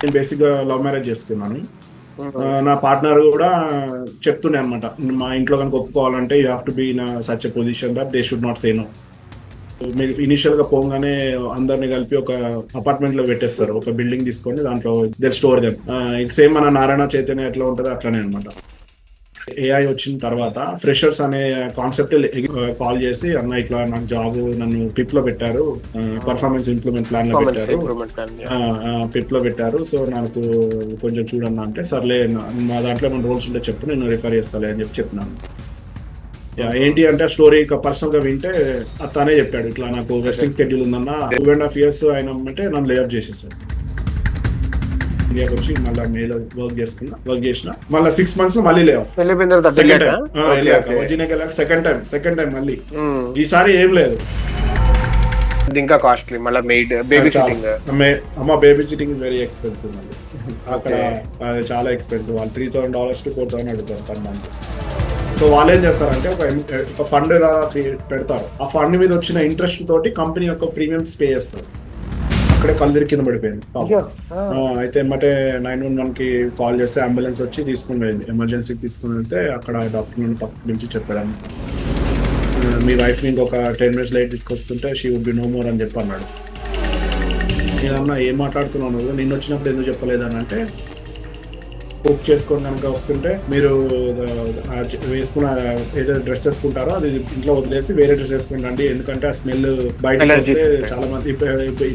నేను బేసిక్గా love marriage చేసుకున్నాను. ఉమ్. నా పార్ట్నర్ కూడా చెప్తుండే అనమాట, మా ఇంట్లో కనుక ఒప్పుకోవాలంటే you have to be in such a position that they should not say no. మీరు ఇనిషియల్ గా పోగానే అందరిని కలిపి ఒక అపార్ట్మెంట్ లో పెట్టేస్తారు, ఒక బిల్డింగ్ తీసుకొని దాంట్లో దర్ స్టోర్ దెమ్. సేమ్ మన నారాయణ చైతన్య ఎట్లా ఉంటుందో అట్లానే అనమాట. ఏఐ వచ్చిన తర్వాత ఫ్రెషర్స్ అనే కాన్సెప్ట్ కాల్ చేసి, అన్న ఇట్లా నాకు జాబ్ నన్ను పిప్ లో పెట్టారు, పర్ఫార్మెన్స్ ఇంప్రూవ్మెంట్ ప్లాన్ లో పర్ఫార్మెన్స్ పెట్టారు, ఇంప్రూవ్మెంట్ ప్లాన్. పిప్ లో పెట్టారు, సో నాకు కొంచెం చూడన్నా అంటే, సర్లే మా దాంట్లో ఏమైనా రోల్స్ ఉంటే చెప్పు, నేను రిఫర్ చేస్తాలే అని చెప్పి చెప్పినాను. ఏంటి అంటే స్టోరీ పర్సనల్ గా వింటే తనే చెప్పాడు, ఇట్లా నాకు అదే. వెస్టింగ్ స్కెడ్యూల్ ఉందన్న, 2.5 years ఆయన అంటే నన్ను లేఅప్ చేసేసారు. ఇండియాకి వచ్చి మళ్ళీ మేలో వర్క్ చేసిన మళ్ళీ 6 months లో మళ్ళీ లే ఆఫ్. వెళ్ళిపోయిన తర్వాత అటు సెకండ్ వెళ్ళాక. టైం ఓకే, వెళ్ళాక ఓకే. వర్జీనియాకి వెళ్ళాక సెకండ్ టైం మళ్ళీ. ఉమ్. ఈసారి ఏం లేదు. అది ఇంకా కాస్ట్లీ, మళ్ళీ మెయిడ్ బేబీ చాలా సిట్టింగ్. అమ్మ baby sitting is very expensive మళ్ళీ. అక్కడ ఓకే. అది చాలా ఎక్స్పెన్సివ్. వాళ్ళు $3,000 to 4,000 అడుగుతారు పర్ మంత్. సో వాళ్ళు ఏం చేస్తారంటే ఒక ఫండ్ పెడతారు, ఆ ఫండ్ మీద వచ్చిన ఇంట్రెస్ట్ తోటి కంపెనీ యొక్క ప్రీమియమ్స్ పే చేస్తారు. అక్కడే కళ్ళు కింద పడిపోయింది పాపం. అయ్యో. అయితే ఏమంటే 911కి కాల్ చేస్తే అంబులెన్స్ వచ్చి తీసుకుని వెళ్ళింది, ఎమర్జెన్సీకి తీసుకుని వెళ్తే అక్కడ డాక్టర్ నుండి పక్క నుంచి చెప్పాడు, మీ వైఫ్ని ఇంకొక 10 minutes లేట్ తీసుకొస్తుంటే she would be no more అని చెప్పి అన్నాడు. నేనన్నా ఏం మాట్లాడుతున్నావు నువ్వు, నిన్న వచ్చినప్పుడు ఎందుకు చెప్పలేదని అంటే, కుక్ చేసుకొని కనుక వస్తుంటే మీరు వేసుకున్న ఏదైతే డ్రెస్ వేసుకుంటారో అది ఇంట్లో వదిలేసి వేరే డ్రెస్ వేసుకుంటండి, ఎందుకంటే ఆ స్మెల్ బయటకు వస్తే ఎలర్జీస్ ఉంటాయి. చాలా మంది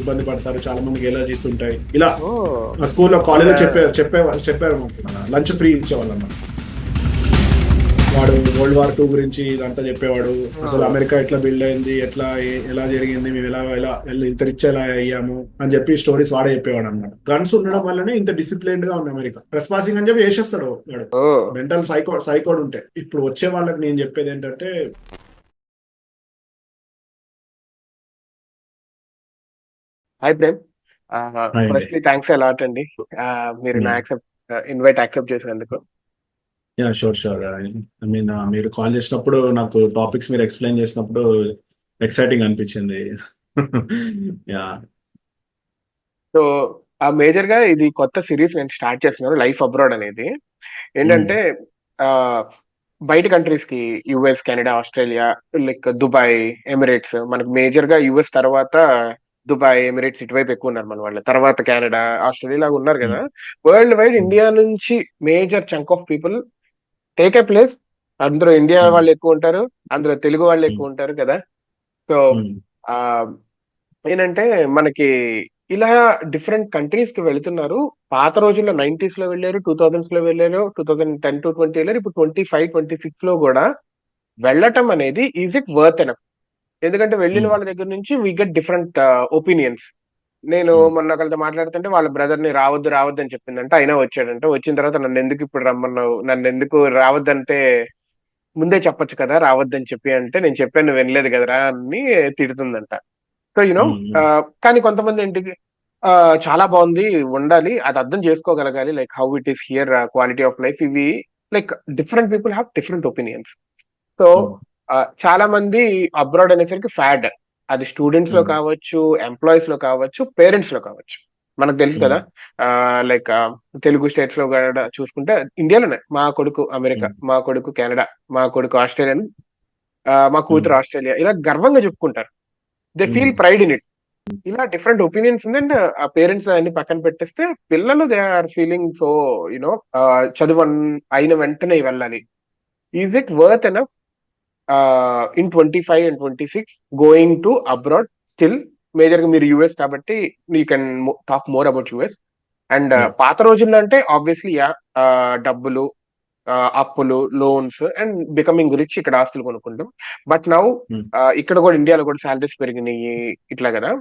ఇబ్బంది పడతారు, చాలా మందికి ఎలర్జీస్ ఉంటాయి ఇలా. ఓ. స్కూల్లో కాలేజీలో చెప్పారు లంచ్ ఫ్రీ ఇచ్చేవాళ్ళు అన్నమాట. వాడు World War II గురించి ఇదంతా చెప్పేవాడు, అసలు అమెరికా ఎట్లా బిల్డ్ అయింది, ఎలా జరిగింది, మేము ఎలా ఇంత రిచ్ ఎలా అయ్యాము అని చెప్పి స్టోరీస్ వాడే చెప్పేవాడు అనమాట. గన్స్ ఉండడం వల్లనే ఇంత డిసిప్లైన్డ్ గా ఉంది అమెరికా. ట్రెస్పాసింగ్ అని చెప్పి వేసేస్తాడు వాడు, ఓ. మెంటల్ సైకోడ్ ఉంటే. ఇప్పుడు వచ్చే వాళ్ళకి నేను చెప్పేది ఏంటంటే, హాయ్ ప్రేమ్. అండి ఫస్ట్లీ థ్యాంక్స్ అలాట్ అండి. మీరు నా ఇన్వైట్ యాక్సెప్ట్ చేసినందుకు. యా షూర్ ఐ మీన్ మీరు కాల్ చేసినప్పుడు నాకు టాపిక్స్ మీరు ఎక్స్ప్లెయిన్ చేసినప్పుడు ఎక్సైటింగ్ అనిపించింది. యా. సో ఆ మేజర్ గా ఇది కొత్త సిరీస్ నేను స్టార్ట్ చేస్తున్నాను, లైఫ్ అబ్రాడ్ అనేది. ఏంటంటే ఆ బయట కంట్రీస్ కి, US, Canada, Australia, like Dubai, Emirates, మనకు మేజర్ గా యుఎస్ తర్వాత దుబాయ్, ఎమిరేట్స్ ఇటువైపు ఎక్కువ ఉన్నారు మన వాళ్ళు, తర్వాత కెనడా, ఆస్ట్రేలియా లాగా ఉన్నారు కదా. వరల్డ్ వైడ్ ఇండియా నుంచి major chunk of people take a place. అందులో ఇండియా వాళ్ళు ఎక్కువ ఉంటారు, అందులో తెలుగు వాళ్ళు ఎక్కువ ఉంటారు కదా. సో ఆ ఏంటంటే మనకి ఇలా డిఫరెంట్ కంట్రీస్ కి వెళుతున్నారు. పాత రోజుల్లో 90s లో వెళ్ళారు, 2000s లో వెళ్ళారు, 2010 to 20 వెళ్ళారు, ఇప్పుడు 25, 26 లో కూడా వెళ్ళటం అనేది ఈజ్ ఇట్ వర్త్ ఎనఫ్? ఎందుకంటే వెళ్ళిన వాళ్ళ దగ్గర నుంచి వీ గెట్ డిఫరెంట్ ఒపీనియన్స్. నేను మొన్న ఒకరితో మాట్లాడుతుంటే వాళ్ళ బ్రదర్ ని రావద్దు రావద్దు అని చెప్పిందంటే అయినా వచ్చాడంటే, వచ్చిన తర్వాత నన్ను ఎందుకు ఇప్పుడు రమ్మన్నావు, నన్ను ఎందుకు రావద్దంటే ముందే చెప్పొచ్చు కదా రావద్దని చెప్పి అంటే, నేను చెప్పాను నువ్వు వినలేదు కదరా అని తిడుతుందంట. సో కానీ కొంతమంది ఏంటికి ఆ, చాలా బాగుంది, ఉండాలి, అది అర్థం చేసుకోగలగాలి, like how it is here, quality of life ఇవి. Like different people have different opinions. So చాలా మంది అబ్రాడ్ అనేసరికి ఫ్యాడ్, అది స్టూడెంట్స్ లో కావచ్చు, ఎంప్లాయీస్ లో కావచ్చు, పేరెంట్స్ లో కావచ్చు. మనకు తెలుసు కదా. లైక్ తెలుగు స్టేట్స్ లో కూడా చూసుకుంటే ఇండియాలోనే మా కొడుకు అమెరికా, మా కొడుకు కెనడా, మా కొడుకు ఆస్ట్రేలియా, మా కూతురు ఆస్ట్రేలియా, ఇలా గర్వంగా చెప్పుకుంటారు. They feel pride in it. ఇలా డిఫరెంట్ ఒపీనియన్స్ ఉంది. అండ్ ఆ పేరెంట్స్ అన్ని పక్కన పెట్టేస్తే పిల్లలు they are feeling so you know చదువు అయిన వెంటనే వెళ్ళాలి. Is it worth enough in 25 and 26 going to abroad still? Major గా మీరు యుఎస్ కాబట్టి you can talk more about US. And పాత రోజుల్లో అంటే ఆబ్వియస్లీ యా, డబ్బులు, అప్పులు, లోన్స్ అండ్ బికమింగ్ రిచ్, ఇక్కడ ఆస్తులు కొనుక్కుంటాం. బట్ నౌ ఇక్కడ కూడా ఇండియాలో కూడా శాలరీస్ పెరిగినాయి ఇట్లా కదా.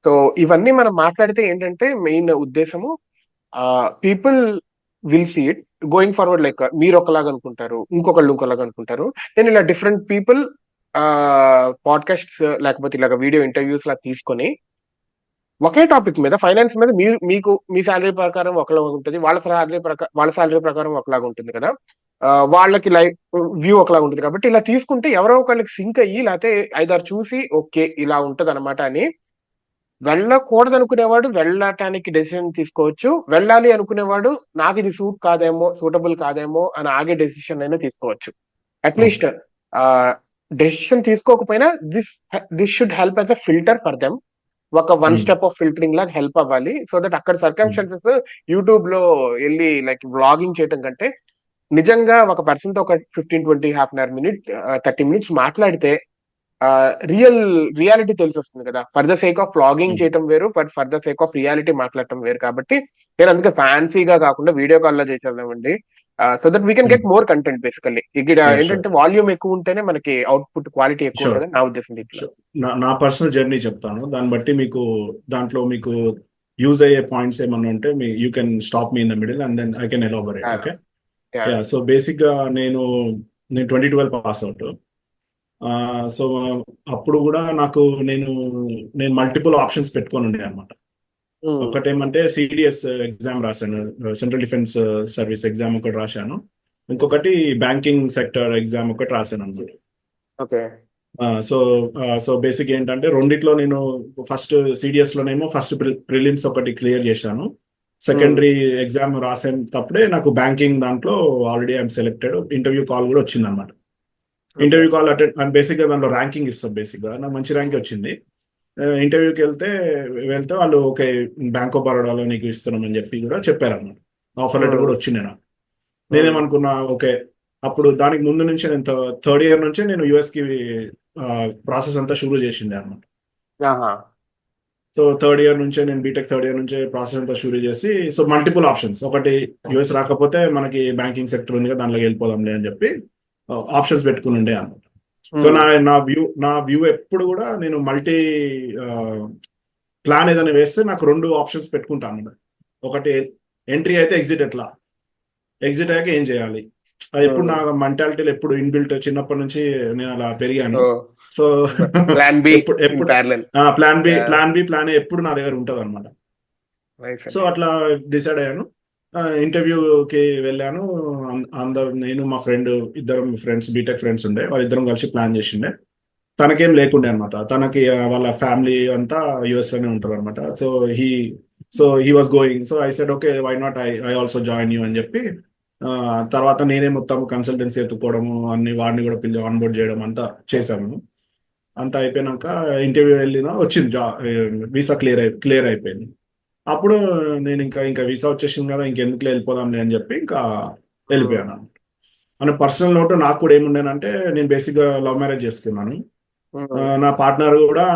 సో ఇవన్నీ మనం మాట్లాడితే ఏంటంటే మెయిన్ ఉద్దేశము, people will see it going forward. Like మీరు ఒకలాగా అనుకుంటారు, ఇంకొకళ్ళు ఇంకోలాగా అనుకుంటారు. నేను ఇలా డిఫరెంట్ పీపుల్ పాడ్కాస్ట్స్ లేకపోతే ఇలాగ వీడియో ఇంటర్వ్యూస్ లా తీసుకొని ఒకే టాపిక్ మీద, ఫైనాన్స్ మీద, మీరు మీకు మీ శాలరీ ప్రకారం ఒకలాగా ఉంటుంది, వాళ్ళ శాలరీ ప్రకారం ఒకలాగా ఉంటుంది కదా. వాళ్ళకి లైఫ్ వ్యూ ఒకలాగా ఉంటుంది కాబట్టి ఇలా తీసుకుంటే ఎవరో ఒకళ్ళకి సింక్ అయ్యి, లేకపోతే ఐదారు చూసి ఓకే ఇలా ఉంటది అనమాట అని వెళ్ళకూడదు అనుకునేవాడు వెళ్ళటానికి డెసిషన్ తీసుకోవచ్చు. వెళ్ళాలి అనుకునేవాడు నాకు ఇది సూటబుల్ కాదేమో అని ఆగే డెసిషన్ అయినా తీసుకోవచ్చు. అట్లీస్ట్ డెసిషన్ తీసుకోకపోయినా this should help as a filter for them. ఒక వన్ స్టెప్ ఆఫ్ ఫిల్టరింగ్ లాగా హెల్ప్ అవ్వాలి. సో దట్ అక్కడ సర్కమ్స్టాన్సెస్ యూట్యూబ్ లో వెళ్ళి లైక్ వ్లాగింగ్ చేయడం కంటే నిజంగా ఒక పర్సన్ తో ఒక 15-20 half an hour minute 30 minutes మాట్లాడితే రియాలిటీ తెలిసి వస్తుంది కదా. For the sake of vlogging చేయటం వేరు, but for the sake of reality మాట్లాడటం వేరు. కాబట్టి నేను అందుకే ఫ్యాన్సీగా కాకుండా వీడియో కాల్ లో చేసేద్దామండి. So that we can get more content basically. ఇక్కడ షూర్. ఏంటంటే వాల్యూమ్ ఎక్కువ ఉంటేనే మనకి అవుట్పుట్ క్వాలిటీ ఎక్కువ షూర్. ఉంటుంది నా ఉద్దేశం దీంట్లో. నా పర్సనల్ జర్నీ చెప్తాను, దాన్ని బట్టి మీకు దాంట్లో మీకు యూజ్ అయ్యే పాయింట్స్ ఏమన్నా ఉంటే you can stop me in the middle and then I can elaborate. Okay. So basic గా నేను 2012 పాస్ అవుట్. సో అప్పుడు కూడా నేను మల్టిపుల్ ఆప్షన్స్ పెట్టుకొని ఉండే అనమాట. ఒకటేమంటే సిడిఎస్ ఎగ్జామ్ రాశాను, సెంట్రల్ డిఫెన్స్ సర్వీస్ ఎగ్జామ్ ఒకటి రాశాను. ఇంకొకటి బ్యాంకింగ్ సెక్టర్ ఎగ్జామ్ ఒకటి రాశాను అనమాట. ఓకే. సో బేసిక్ ఏంటంటే రెండిట్లో నేను ఫస్ట్ సిడిఎస్ లోనేమో ఫస్ట్ ప్రిలిమ్స్ ఒకటి క్లియర్ చేశాను. సెకండరీ ఎగ్జామ్ రాసేటప్పుడే నాకు బ్యాంకింగ్ దాంట్లో already I'm selected, interview call కూడా వచ్చింది అనమాట. Interview call attend and basic గా దాంట్లో ర్యాంకింగ్ ఇస్తారు. బేసిక్ గా నాకు మంచి ర్యాంక్ వచ్చింది. ఇంటర్వ్యూకి వెళ్తే వాళ్ళు ఓకే బ్యాంక్ ఆఫ్ బరోడాలో నీకు ఇస్తున్నామని చెప్పి కూడా చెప్పారు అన్నమాట. ఆఫర్ లెటర్ కూడా వచ్చింది నాకు. నేనేమనుకున్నా ఓకే, అప్పుడు దానికి ముందు నుంచి నేను థర్డ్ ఇయర్ నుంచే నేను యుఎస్ కి ప్రాసెస్ అంతా షురూ చేసిండే అనమాట. సో థర్డ్ ఇయర్ నుంచే నేను బీటెక్ థర్డ్ ఇయర్ నుంచే ప్రాసెస్ అంతా షురూ చేసి, సో మల్టిపుల్ ఆప్షన్స్, ఒకటి యుఎస్ రాకపోతే మనకి బ్యాంకింగ్ సెక్టర్ ఉంది కదా దాంట్లోకి వెళ్ళిపోదాంలే అని చెప్పి ఆప్షన్స్ పెట్టుకుని ఉండే అనమాట. సో నా వ్యూ ఎప్పుడు కూడా నేను మల్టీ ప్లాన్ ఏదైనా వేస్తే నాకు 2 ఆప్షన్స్ పెట్టుకుంటాను అన్నమాట. ఒకటి ఎంట్రీ అయితే ఎగ్జిట్ అయ్యాక ఏం చేయాలి, అది ఎప్పుడు నా మెంటాలిటీలో ఎప్పుడు ఇన్బిల్ట్, చిన్నప్పటి నుంచి నేను అలా పెరిగాను. So plan B plan A ఎప్పుడు నా దగ్గర ఉంటది అనమాట. సో అట్లా డిసైడ్ అయ్యాను. ఇంటర్వ్యూకి వెళ్ళాను. నేను మా ఫ్రెండ్ ఇద్దరం ఫ్రెండ్స్, బీటెక్ ఫ్రెండ్స్ ఉండే, వాళ్ళిద్దరం కలిసి ప్లాన్ చేసిండే. తనకేం లేకుండే అనమాట, తనకి వాళ్ళ ఫ్యామిలీ అంతా యుఎస్ లోనే ఉంటారు అనమాట. So he was going. So I said okay why not I also join you అని చెప్పి తర్వాత నేనే మొత్తం కన్సల్టెన్సీ ఎత్తుకోవడము అన్ని వాడిని కూడా పిలిచి ఆన్బోర్డ్ చేయడం అంతా చేశాము. అంతా అయిపోయినాక ఇంటర్వ్యూ వచ్చింది, వీసా క్లియర్ అయిపోయింది. అప్పుడు నేను ఇంకా వీసా వచ్చేసింది కదా, ఇంకెందుకు వెళ్ళిపోదాంలే అని చెప్పి ఇంకా వెళ్ళిపోయాను. మన పర్సనల్ నోట్ నాకు కూడా ఏముండేనంటే, నేను బేసిక్గా లవ్ మ్యారేజ్ చేసుకున్నాను. నా పార్ట్నర్ కూడా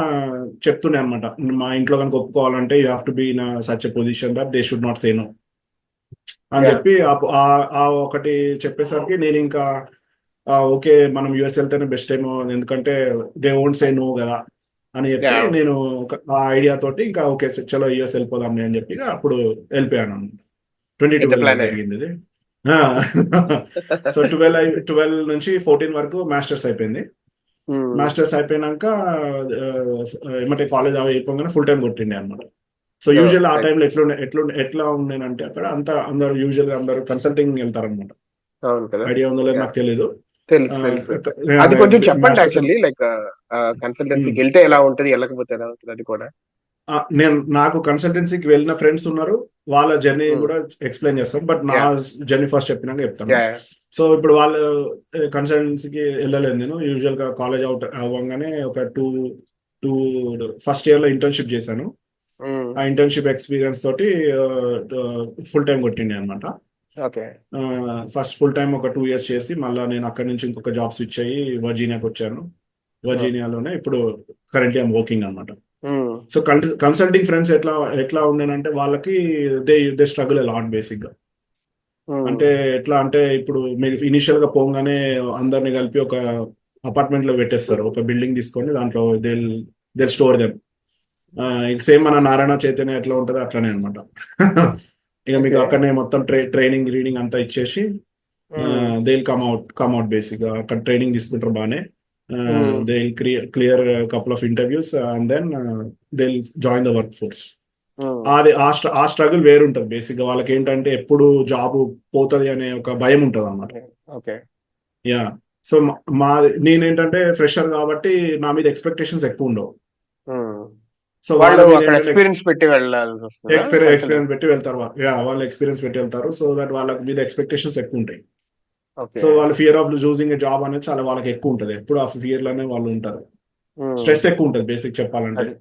చెప్తుండే అనమాట, మా ఇంట్లో కనుక ఒప్పుకోవాలంటే you have to be in such a position that they should not say no అని చెప్పి ఒకటి చెప్పేసరికి నేను ఇంకా ఓకే మనం యుఎస్ వెళ్తేనే బెస్ట్ ఏమో, ఎందుకంటే దే ఓంట్ సే నో కదా అని చెప్పి నేను ఆ ఐడియా తోటి ఇంకా ఓకే చలో యుఎస్ వెళ్ళిపోదాం అని చెప్పి అప్పుడు వెళ్ళిపోయాను. 2012 జరిగింది ఇది. సో 12 నుంచి 14 వరకు మాస్టర్స్ అయిపోయింది. మాస్టర్స్ అయిపోయినాక ఏమంటే కాలేజ్ అయిపోగానే ఫుల్ టైం కొట్టిండే అనమాట. సో యూజువల్ ఆ టైంలో ఎట్లా ఉండేనంటే అక్కడ అందరూ యూజువల్ అందరూ కన్సల్టింగ్ వెళ్తారనమాట. ఐడియా ఉందో లేదు నాకు తెలీదు. అది కొంచెం చెప్పండి యాక్చువల్లీ, లైక్ కన్సల్టెన్సీకి వెళ్తే ఎలా ఉంటది, వెళ్ళకపోతే ఎలా ఉంటది అది కూడా. నాకు కన్సల్టెన్సీకి వెళ్ళిన ఫ్రెండ్స్ ఉన్నారు, వాళ్ళ జర్నీ కూడా ఎక్స్ప్లెయిన్ చేస్తాను, బట్ నా జర్నీ ఫస్ట్ చెప్పినాక చెప్తాను. సో ఇప్పుడు వాళ్ళు కన్సల్టెన్సీకి వెళ్ళలేదు. నేను యూజువల్ గా కాలేజ్ అవుట్ అవ్వగానే ఒక టూ ఫస్ట్ ఇయర్ లో ఇంటర్న్షిప్ చేశాను. ఆ ఇంటర్న్షిప్ ఎక్స్పీరియన్స్ తోటి ఫుల్ టైం కొట్టిండే అనమాట. ఫస్ట్ ఫుల్ టైం ఒక 2 years చేసి మళ్ళీ నేను అక్కడి నుంచి ఇంకొక జాబ్ స్విచ్ అయ్యి వర్జీనియాకి వచ్చాను. వర్జీనియాలోనే ఇప్పుడు కరెంట్లీ ఐఎమ్ వర్కింగ్ అనమాట. సో కన్సల్టింగ్ ఫ్రెండ్స్ ఎట్లా ఉండేనంటే వాళ్ళకి they struggle a lot basic గా. అంటే ఎట్లా అంటే ఇప్పుడు మీరు ఇనిషియల్ గా పోగానే అందరిని కలిపి ఒక అపార్ట్మెంట్ లో పెట్టేస్తారు, ఒక బిల్డింగ్ తీసుకొని దాంట్లో దే స్టోర్ దెమ్. సేమ్ మన నారాయణ చైతన్య ఎట్లా ఉంటుందో అట్లానే అనమాట. ఇక మీకు అక్కడనే మొత్తం ట్రైనింగ్ రీడింగ్ అంతా ఇచ్చేసి దే కమ్అట్ బేసిక్ గా అక్కడ ట్రైనింగ్ తీసుకుంటారు బాగానే. They clear couple of interviews and then they join the work force. అది ఆ స్ట్రగుల్ వేరుంటది బేసిక్ గా. వాళ్ళకి ఏంటంటే ఎప్పుడు జాబ్ పోతుంది అనే ఒక భయం ఉంటది అనమాట. యా. సో నేనేంటంటే ఫ్రెషర్ కాబట్టి నా మీద ఎక్స్పెక్టేషన్స్ ఎక్కువ ఉండవు. సో వాళ్ళ వాళ్ళు మీద అక్కడ ఏంటంటే ఎక్స్పీరియన్స్ పెట్టి వెళ్ళాల్సి వస్తుందా ఎక్స్పీరియన్స్ కన్సల్టెంట్? పెట్టి వెళ్తారు వాళ్ళు ఎక్స్పీరియన్స్ పెట్టి వెళ్తారు. సో దట్ వాళ్ళ మీద ఎక్స్పెక్టేషన్స్ ఎక్కువ ఉంటాయి. ఓకే. సో వాళ్ళ fear of losing a job అనేది చాలా వాళ్ళకి ఎక్కువ ఉంటుంది. ఎప్పుడు ఆ ఫియర్ లోనే వాళ్ళు ఉంటారు. స్ట్రెస్ ఎక్కువ ఉంటుంది బేసిక్ చెప్పాలంటే. అది.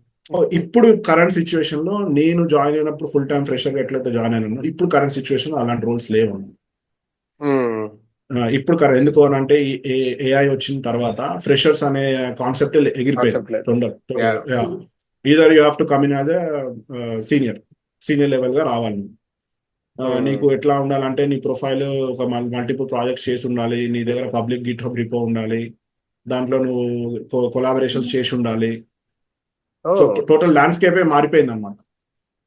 ఇప్పుడు కరెంట్ సిచ్యువేషన్ లో నేను జాయిన్ అయినప్పుడు ఫుల్ టైం ఫ్రెషర్ గా ఎట్లయితే జాయిన్ అయినా, ఇప్పుడు కరెంట్ సిచ్యువేషన్ అలాంటి రోల్స్ లేవు. ఉమ్, ఇప్పుడు ఎందుకు అని అంటే ఈ ఏఐ వచ్చిన తర్వాత ఫ్రెషర్స్ అనే కాన్సెప్ట్ ఎగిరిపోయింది కాన్సెప్ట్ లేదు. Total yeah. Total. Either you have to come in as senior senior level గా రావాలి నువ్వు. నీకు ఎట్లా ఉండాలంటే నీ ప్రొఫైల్ ఒక మల్టిపుల్ ప్రాజెక్ట్స్ చేసి ఉండాలి, నీ దగ్గర పబ్లిక్ గిట్ హబ్ రిపో ఉండాలి, దాంట్లో నువ్వు కొలాబరేషన్స్ చేసి ఉండాలి. ఓ, సో టోటల్ ల్యాండ్స్కేపే మారిపోయింది అనమాట.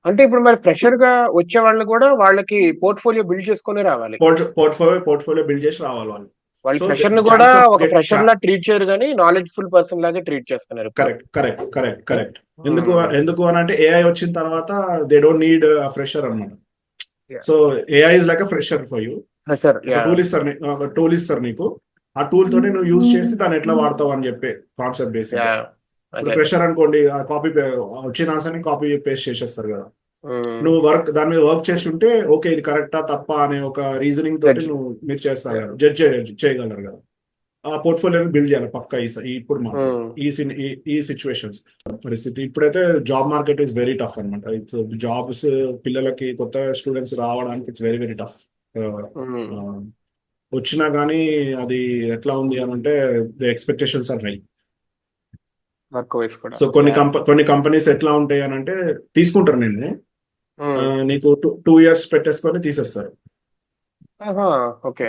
అంటే ఇప్పుడు మరి ఫ్రెషర్ గా వచ్చే వాళ్ళు కూడా వాళ్ళకి పోర్ట్ఫోలియో బిల్డ్ చేసుకొని రావాలి. పోర్ట్ఫోలియో బిల్డ్ చేసి రావాలి వాళ్ళు. వాళ్ళు సో ఫ్రెషర్ ని కూడా ఛాన్స్ ఆఫ్ ఒక ఫ్రెషర్ లా ట్రీట్ చేయరు కానీ నాలెడ్జ్ఫుల్ పర్సన్ లాగే ట్రీట్ చేస్తున్నారు ఇప్పుడు. కరెక్ట్. ఎందుకు ఎందుకు అని అంటే ఏఐ వచ్చిన తర్వాత దే డోంట్ నీడ్ ఫ్రెషర్ అనమాట. So AI is like a fresher for you. Fresher. ఒక టూల్ ఇస్తారు నీకు. ఆ టూల్ తోనే నువ్వు యూజ్ చేసి దాన్ని ఎట్లా వాడతావు అని చెప్పే కాన్సెప్ట్ బేసిక్. ఇప్పుడు ఫ్రెషర్ అనుకోండి, కాపీ వచ్చిన ఆన్సర్ని కాపీ పేస్ట్ చేసేస్తారు కదా. నువ్వు దాని మీద వర్క్ చేసి ఉంటే ఓకే ఇది కరెక్టా తప్ప అనే ఒక రీజనింగ్ తోటి మీరు చేస్తారు కదా, జడ్జ్ చేయగలరు కదా. ఆ పోర్ట్ఫోలియోని బిల్డ్ చేయాలి పక్కా ఇప్పుడు మాత్రం ఈ సిచ్యువేషన్స్ పరిస్థితి. ఇప్పుడైతే job market is very tough అనమాట. ఇట్స్ జాబ్స్ పిల్లలకి కొత్త స్టూడెంట్స్ రావడానికి ఇట్స్ వెరీ వెరీ టఫ్. వచ్చినా కానీ అది ఎట్లా ఉంది అని అంటే the expectations are high. So కొన్ని కంపెనీస్ ఎట్లా ఉంటాయి అని అంటే తీసుకుంటారు నిన్ను, నీకు 2 years పెట్టేసుకొని తీసేస్తారు. ఓకే.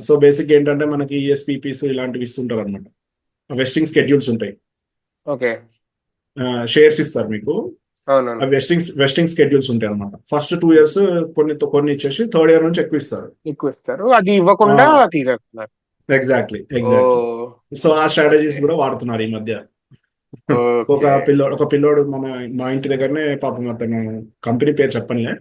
సో బేసిక్ ఏంటంటే మనకి ఈఎస్పీపీస్ ఇలాంటివి ఇస్తుంటారు అనమాట. వెస్టింగ్ స్కెడ్యూల్స్ ఉంటాయి. ఓకే. షేర్స్ ఇస్తారు మీకు. అవునవును. వెస్టింగ్ స్కెడ్యూల్స్ ఉంటాయి అనమాట. ఫస్ట్ 2 years కొన్ని ఇచ్చేసి థర్డ్ ఇయర్ నుంచి ఎక్కువ ఇస్తారు, అది ఇవ్వకుండా తీసేస్తున్నారు. ఎగ్జాక్ట్లీ. సో ఆ స్ట్రాటజీస్ కూడా వాడుతున్నారు ఈ మధ్య. ఒక పిల్లోడు మా ఇంటి దగ్గరనే పాపం, అతను కంపెనీ పేరు చెప్పనులే,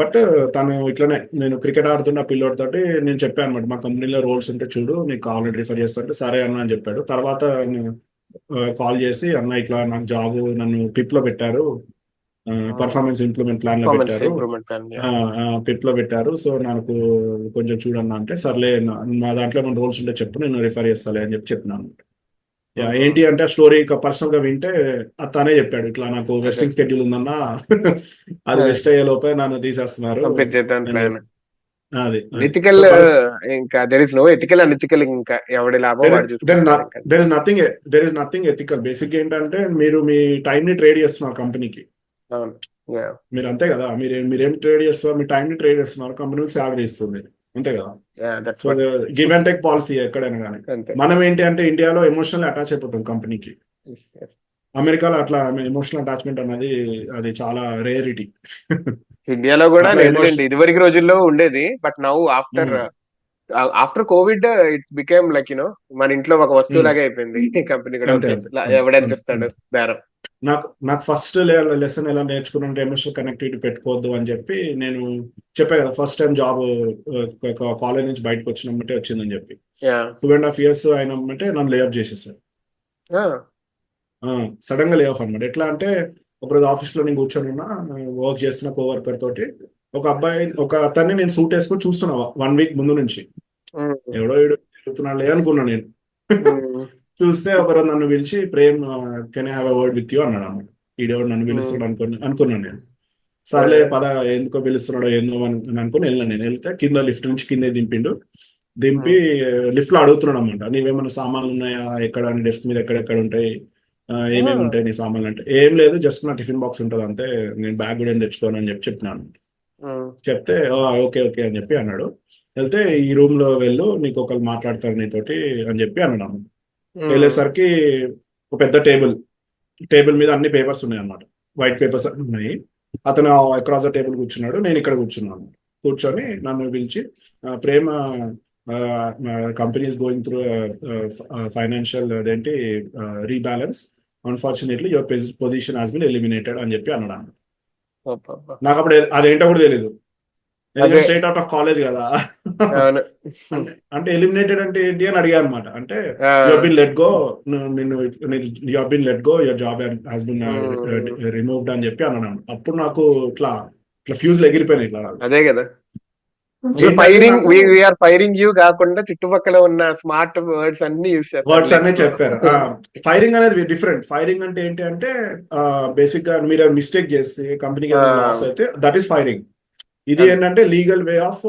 బట్ తను ఇట్లనే నేను క్రికెట్ ఆడుతున్న పిల్లోడి తోటి నేను చెప్పాను అనమాట, మా కంపెనీలో రోల్స్ ఉంటే చూడు నీకు కావాలంటే రిఫర్ చేస్తుంటే సరే అన్న అని చెప్పాడు. తర్వాత కాల్ చేసి అన్న ఇట్లా నాకు జాబ్ నన్ను పిప్ లో పెట్టారు, పర్ఫార్మెన్స్ ఇంప్రూవ్మెంట్ ప్లాన్ లో పెట్టారు, పిప్ లో పెట్టారు, సో నాకు కొంచెం చూడన్నా అంటే సర్లే మా దాంట్లో మన రోల్స్ ఉంటే చెప్పు నేను రిఫర్ చేస్తాలే అని చెప్పినాను. ఏంటి అంటే ఆ స్టోరీ పర్సనల్ గా వింటే తనే చెప్పాడు ఇట్లా నాకు వెస్టింగ్ స్కెడ్యూల్ ఉందన్నా అది వెస్ట్ అయ్యే లోపే నన్ను తీసేస్తున్నారు. అది ఎథికల్ ఇంకా there is no ethical unethical, ఇంకా ఎవడి లాభం వాడు చూసుకుంటాడు. There is nothing ethical. Basic ఏంటంటే మీరు మీ టైం ని ట్రేడ్ చేస్తున్నారు కంపెనీకి. మీరు అంతే కదా, మీరేం ట్రేడ్ చేస్తున్నారు, మీ టైం ని ట్రేడ్ చేస్తున్నారు, కంపెనీకి శాలరీ ఇస్తుంది అంతే కదా. So give and take policy ఎక్కడైనా కానీ. మనం ఏంటి అంటే ఇండియాలో ఎమోషనల్ అటాచ్ అయిపోతాం కంపెనీకి. అమెరికాలో అట్లా ఎమోషనల్ అటాచ్మెంట్ అన్నది అది చాలా రేరిటీ. ఇండియాలో కూడా లేదులేండి, ఇదివరకు రోజుల్లో ఉండేది, but now after Covid it became like మన ఇంట్లో ఒక వస్తువు లాగా అయిపోయింది కంపెనీ కూడా. ఎవడెంత ఇస్తాడు బేరం. నాకు ఫస్ట్ లెసన్ ఎలా నేర్చుకున్నానంటే ఎమోషనల్ కనెక్టివిటీ పెట్టుకోవద్దు అని చెప్పి నేను చెప్పా కదా. ఫస్ట్ టైం జాబ్ కాలేజ్ నుంచి బయటకు వచ్చినట్టే వచ్చిందని చెప్పి 2.5 years అయినమ్మంటే నన్ను లే ఆఫ్ చేసేసారు. సడన్ గా లే ఆఫ్ అనమాట. ఎట్లా అంటే ఒకరోజు ఆఫీస్ లో నేను కూర్చొని ఉన్నా, వర్క్ చేస్తున్న కోవర్కర్ తోటి ఒక అతన్ని నేను సూట్ వేసుకొని చూస్తున్నా 1 week ముందు నుంచి. ఎవడో తిరుగుతున్నాడు లే అనుకున్నా నేను. చూస్తే ఒకరోజు నన్ను పిలిచి Prem can I have a word with you అన్నాడు అన్నమాట. ఈడెవడు నన్ను పిలుస్తున్నాడు అనుకున్నాను నేను. సర్లే పద ఎందుకో పిలుస్తున్నాడో ఏందో అని అనుకుని వెళ్ళాను. నేను వెళ్తే కింద లిఫ్ట్ నుంచి కింద దింపి లిఫ్ట్ లో అడుగుతున్నాడు అనమాట, నీవేమైనా సామాన్లు ఉన్నాయా ఎక్కడ, డెస్క్ మీద ఎక్కడెక్కడ ఉంటాయి, ఏమేమి ఉంటాయి నీ సామాన్లు అంటే, ఏం లేదు జస్ట్ నా టిఫిన్ బాక్స్ ఉంటుంది అంతే, నేను బ్యాగ్ కూడా ఏం తెచ్చుకోను అని చెప్పినాను. చెప్తే ఓకే ఓకే అని చెప్పి అన్నాడు. వెళ్తే ఈ రూమ్ లో వెళ్ళు నీకు ఒకరు మాట్లాడతారు నీతోటి అని చెప్పి అన్నాడు. వెళ్ళేసరికి ఒక పెద్ద టేబుల్ మీద అన్ని పేపర్స్ ఉన్నాయి అన్నమాట, వైట్ పేపర్స్ అన్ని ఉన్నాయి. అతను అక్రాస్ ద టేబుల్ కూర్చున్నాడు, నేను ఇక్కడ కూర్చున్నాను. కూర్చొని నన్ను పిలిచి ప్రేమ company is going through financial అదేంటి rebalance, unfortunately your position has been eliminated అని చెప్పి అన్నాడు. నాకు అప్పుడు అదేంటో కూడా తెలీదు. అదే. ఎందుకంటే స్ట్రైట్ అవుట్ ఆఫ్ కాలేజ్ కదా. అవును. అంటే అంటే ఎలిమినేటెడ్ అంటే ఏంటి అని అడిగా అనమాట. అంటే ఆ, you have been let go, నిన్ను you have been let go, your job has been um, removed అని చెప్పి అన్నాను. అప్పుడు నాకు ఇట్లా ఇట్లా ఫ్యూజ్లు ఎగిరిపోయినాయి ఇట్లా నాకు. అదే కదా. అసలు ఏంటంటే ఫైరింగ్, నాకు వీఆర్ ఫైరింగ్ యూ కాకుండా చుట్టుపక్కల ఉన్న స్మార్ట్ వర్డ్స్ అన్ని యూస్ చేస్తారు వర్డ్స్ అనే లైక్. చెప్పారు. ఫైరింగ్ అనేది డిఫరెంట్. ఫైరింగ్ అంటే ఏంటి అంటే బేసిక్ గా మీరు మిస్టేక్ చేస్తే కంపెనీకి ఏదైనా లాస్ అయితే దట్ ఈస్ ఫైరింగ్. ఇది అదే. ఏంటంటే legal way of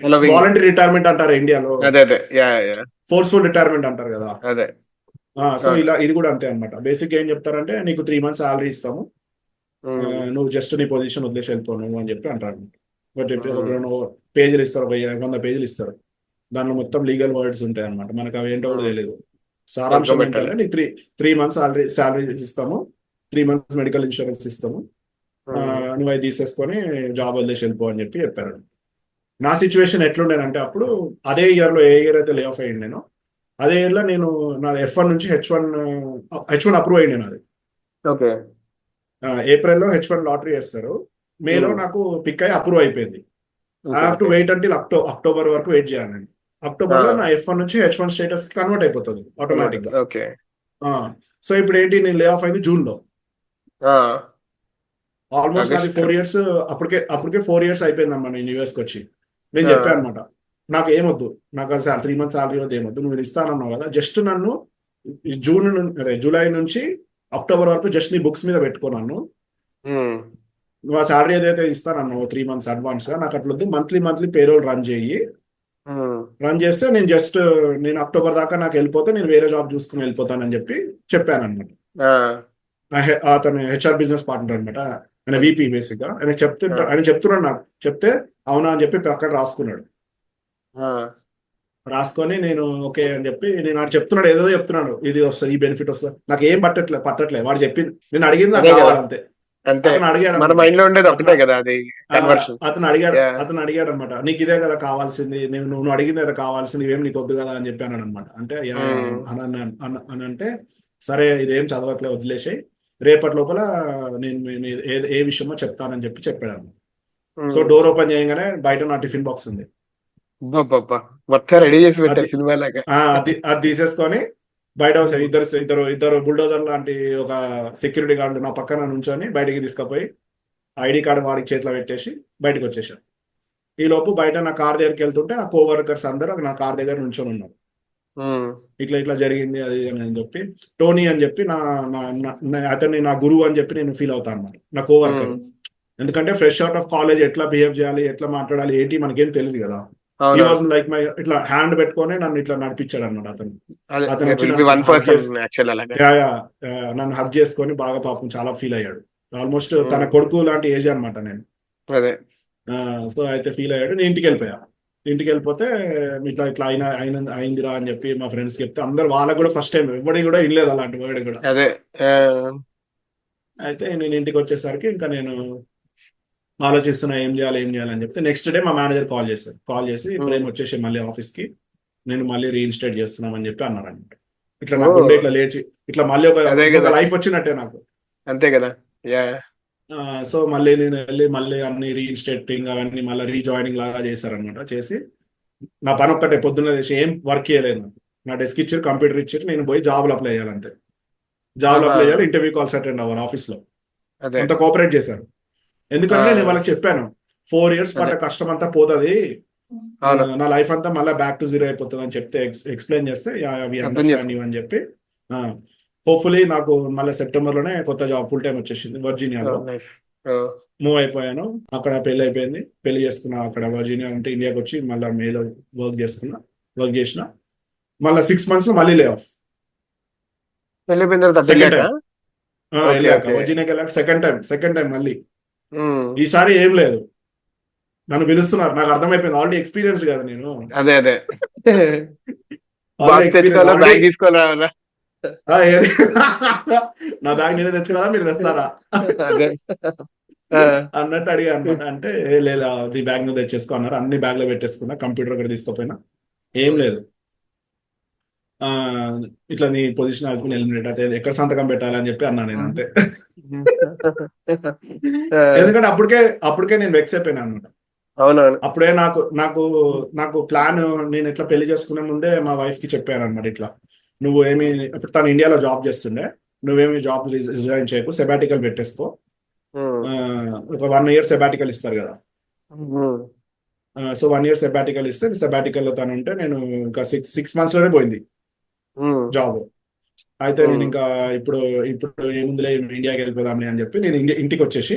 allowing. Voluntary retirement అంటారు ఇండియాలో, అదే అదే, యా యా. ఫోర్స్ఫుల్ రిటైర్మెంట్ అంటారు కదా. అదే. సో అవును. ఇలా ఇది కూడా అంతే అనమాట. బేసిక్ ఏం చెప్తారంటే నీకు 3 months శాలరీ ఇస్తాము, ఉమ్, నువ్వు జస్ట్ నీ పొజిషన్ వదిలేసి వెళ్ళిపో నువ్వు అని చెప్పి అంటారు. ఒక చెప్పి ఒక ఉమ్, 2 పేజీలు ఇస్తారు, 100 పేజీలు ఇస్తారు. దానిలో మొత్తం లీగల్ వర్డ్స్ ఉంటాయి అనమాట. మనకు అవి ఏంటో కూడా ఉమ్. తెలియదు. సంతకం సారాంశం పెట్టాలి. ఏంటంటే నీకు త్రీ మంత్స్ శాలరీ ఇస్తాము, 3 months మెడికల్ ఇన్సూరెన్స్ ఇస్తాము, ఉమ్, నువ్వు అది తీసేసుకొని జాబ్ వదిలేసి వెళ్ళిపో అని చెప్పి చెప్పారు. నా సిచ్యువేషన్ ఎట్లుండేనంటే అప్పుడు అదే ఇయర్ లో, ఏ ఇయర్ అయితే లే ఆఫ్ అయ్యింది నేను, అదే ఇయర్ లో నేను నా F1 నుంచి హెచ్ వన్ అప్రూవ్ అయ్యింది నాది. ఓకే. ఏప్రిల్లో H1 లాటరీ వేస్తారు, మేలో ఉమ్, నాకు పిక్ అయ్యి అప్రూవ్ అయిపోయింది. I okay have to okay. Wait until October వరకు వెయిట్ చేయాలి నేను. ఆ, అక్టోబర్ లో నా F1 నుంచి H1 స్టేటస్ కన్వర్ట్ అయిపోతుంది ఆటోమేటిక్ గా. ఓకే. సో ఇప్పుడు ఏంటి, నేను లే ఆఫ్ అయింది జూన్ లో. ఆ, ఆల్మోస్ట్ నాది ఆగస్ట్. 4 years, అప్పటికే 4 years అయిపోయిందమ్మా నేను యూఎస్కి వచ్చి. నేను ఆ, చెప్పాను అనమాట, నాకు ఏమొద్దు, నాకు అది 3 months శాలరీ వద్దు, ఏమొద్దు, నువ్వు ఇస్తానన్నావు కదా, జస్ట్ నన్ను ఈ అదే జూలై నుంచి అక్టోబర్ వరకు జస్ట్ నీ బుక్స్ మీద పెట్టుకున్నాను. ఉమ్, నువ్వు ఆ శాలరీ ఏదైతే ఇస్తానన్నావు 3 months అడ్వాన్స్ గా, నాకు అట్లా వద్దు, మంత్లీ పేరోల్ రన్ చేయి. ఉమ్, రన్ చేస్తే నేను అక్టోబర్ దాకా నాకు వెళ్ళిపోతే నేను వేరే జాబ్ చూసుకుని వెళ్ళిపోతానని చెప్పి చెప్పాను అనమాట. ఆ, అతను హెచ్ఆర్ బిజినెస్ పార్ట్నర్ అనమాట, ఆయన అదే. VP బేసిక్ గా. ఆ, ఆయన చెప్తున్నాడు నాకు, చెప్తే అవునా అని చెప్పి పక్కన రాసుకున్నాడు. ఆ, రాసుకొని నేను ఓకే అని చెప్పి, నేను ఆడు చెప్తున్నాడు, ఏదో చెప్తున్నాడు, ఇది వస్తుంది, ఈ బెనిఫిట్ వస్తుంది, నాకు ఏం పట్టట్లేదు. వాడు చెప్పింది, నేను అడిగింది నాకు అదే కదా. కావాలంతే. అంతే. అతను అడిగాడు మన అనమాట. మైండ్ లో ఉండేది అతను ఒకటే కదా అది, ఆ, కన్వర్షన్. యా. అతను అడిగాడు అనమాట, నీకు ఇదే కదా కావాల్సింది, నువ్వు అడిగింది కదా కావాల్సింది, ఇవేం నీకు వద్దు కదా అని చెప్పి అన్నాడు అనమాట. అంటే యా యా ఉమ్, అని అంటే, సరే ఇదేం చదవట్లే వదిలేసాయి, రేపటి లోపల నేను ఏ విషయమో చెప్తానని చెప్పి చెప్పాడు అనమాట. సో ఉమ్. డోర్ ఓపెన్ చేయగానే బయట నా టిఫిన్ బాక్స్ ఉంది. అబ్బబ్బబ్బా. మొత్తం రెడీ చేసి అది పెట్టారు సినిమా లాగా. అది తీసేసుకొని బయట వస్తాయి, ఇద్దరు బుల్డోజర్ లాంటి ఒక సెక్యూరిటీ గార్డు నా పక్కన నుంచొని బయటికి తీసుకుపోయి ఐడి కార్డు వాడికి చేతిలో పెట్టేసి బయటకు వచ్చేసాను. ఈ లోపు బయట నా కార్ దగ్గరికి వెళ్తుంటే నా కోవర్కర్స్ అందరూ నా కార్ దగ్గర నుంచొని ఉన్నారు. ఉమ్, ఇట్లా ఇట్లా జరిగింది అది అని చెప్పి, టోనీ అని చెప్పి అతన్ని నా గురువు అని చెప్పి నేను ఫీల్ అవుతాను అనమాట, నా కోవర్కర్. ఉమ్. ఎందుకంటే ఫ్రెష్ అవుట్ ఆఫ్ కాలేజ్ ఎట్లా బిహేవ్ చేయాలి, ఎట్లా మాట్లాడాలి ఏంటి మనకేం తెలియదు కదా. ఈ వాజ్ అవునవును. లైక్ మై, ఇట్లా హ్యాండ్ పెట్టుకొని నన్ను ఇట్లా నడిపించాడు అనమాట అతను. అదే, అతను దేర్ వచ్చి విల్ బి నన్ను వన్ హగ్ పర్సన్ చేసి, యాక్చువల్ అలాగా. యా యా, నన్ను హగ్ చేసుకొని బాగా పాపం చాలా ఫీల్ అయ్యాడు. ఆల్మోస్ట్ తన ఉమ్, కొడుకు లాంటి ఏజ్ అనమాట నేను. అదే. సో అయితే ఫీల్ అయ్యాడు. నేను ఇంటికి వెళ్ళిపోయా. ఇంటికి వెళ్ళిపోతే ఇట్లా ఇట్లా అయిందిరా అని చెప్పి మా ఫ్రెండ్స్ చెప్తే, అందరు వాళ్ళకి కూడా ఫస్ట్ టైం, ఎవరికి కూడా ఇల్లేదు అలాంటి వర్డ్ కూడా. అదే. ఆ, అయితే నేను ఇంటికి వచ్చేసరికి ఇంకా నేను ఆలోచిస్తున్నా ఏం చేయాలి అని చెప్తే, నెక్స్ట్ డే మా మేనేజర్ కాల్ చేసి ఉమ్. ప్రేమ్ వచ్చేసి మళ్ళీ ఆఫీస్కి, నేను మళ్ళీ రీఇన్స్టేట్ చేస్తున్నామని చెప్పి అన్నారు అనమాట. ఇట్లా ఓ, నా గుండె ఇట్లా లేచి, ఇట్లా మళ్ళీ అదే ఇంకొక కదా. లైఫ్ వచ్చినట్టే నాకు. అంతే కదా. యా. సో మళ్ళీ నేను వెళ్ళి మళ్ళీ అన్ని రీఇన్స్టేటింగ్ అవన్నీ మళ్ళీ రీజాయినింగ్ లాగా చేశారనమాట. చేసి నా పని ఒక్కటే, పొద్దున్న చేసి ఏం వర్క్ చేయలేదు నాకు. నా డెస్క్ ఇచ్చారు, కంప్యూటర్ ఇచ్చారు, నేను పోయి జాబ్లు అప్లై చేయాలి అంతే. జాబ్లు ఆహా. అప్లై చేయాలి, ఇంటర్వ్యూ కాల్స్ అటెండ్ అవ్వాలి ఆఫీస్లో. అదే. అంత కోఆపరేట్ చేశారు. ఆ, ఎందుకంటే నేను వాళ్ళకి చెప్పాను, 4 years పడ్డ అదే. కష్టం అంతా పోతుంది, అవును. నా లైఫ్ అంతా మళ్ళీ బ్యాక్ టు జీరో అయిపోతుంది అని చెప్తే, ఎక్స్ప్లెయిన్ చేస్తే వి అర్థం అండర్స్టాండ్ చేసుకో. యూ అని చెప్పి, హోప్ఫుల్లీ నాకు మళ్ళీ సెప్టెంబర్లోనే కొత్త జాబ్ ఫుల్ టైం వచ్చేసింది వర్జీనియాలో. నైస్. మూవ్ అయిపోయాను. అక్కడ పెళ్లి అయిపోయింది, పెళ్లి చేసుకున్నా అక్కడ వర్జీనియా అంటే, ఇండియాకి వచ్చి మళ్ళీ మేలో వర్క్ చేసిన. మళ్ళీ 6 months లో మళ్ళీ లే ఆఫ్. వెళ్ళిపోయిన తర్వాత సెకండ్ వెళ్ళాక. టైం ఓకే వెళ్ళాక, ఓకే. వర్జీనియాకి వెళ్ళాక సెకండ్ టైం మళ్ళీ. ఉమ్, ఈసారి ఏం లేదు, నన్ను పిలుస్తున్నారు. నాకు అర్థమైపోయింది, ఆల్రెడీ ఎక్స్పీరియన్స్డ్ కదా నేను. అదే అదే. ఆల్రెడీ బాక్స్ ఎక్స్పీరియన్స్ తెచ్చుకోవాలా, ఆల్రెడీ. బ్యాగ్ తీసుకోవాలా. ఏది నా బ్యాగ్ నేనే తెచ్చు కదా, మీరు తెస్తారా అదే. ఆ, అన్నట్టు అడిగా అనమాట. అంటే లేదా నీ బ్యాగ్ నువ్వు తెచ్చేసుకో అన్నారు. అన్ని బ్యాగ్ లో పెట్టేసుకున్నా, కంప్యూటర్ కూడా తీసుకోపోయినా, ఏం ఉమ్, లేదు. ఆ, ఇట్లా నీ పొజిషన్ హస్బెండ్ ఎలిమినేట్ అయితే ఎక్కడ సంతకం పెట్టాలని చెప్పి అన్నా నేను అంతే. ఎందుకంటే అప్పటికే నేను వెక్స్ అయిపోయినా అనమాట. అవునవును. అప్పుడే నాకు నాకు నాకు ప్లాన్, నేను ఇట్లా పెళ్లి చేసుకునే ముందే మా వైఫ్ కి చెప్పాను అనమాట. ఇట్లా నువ్వు ఏమి, ఇప్పుడు తను ఇండియాలో జాబ్ చేస్తుండే, నువ్వేమి జాబ్ రిజైన్ చేయకు, సెబాటికల్ పెట్టేసుకో. ఆ, ఒక 1 year సెబాటికల్ ఇస్తారు కదా. సో 1 year సెబాటికల్ ఇస్తే, సెబాటికల్ లో తను ఉంటే, నేను ఇంకా సిక్స్ మంత్స్ లోనే పోయింది జాబ్. అయితే నేను ఇంకా ఇప్పుడు ఇప్పుడు ఏముందిలే ఇండియాకి వెళ్ళిపోదాంలే అని చెప్పి నేను ఇంటికి వచ్చేసి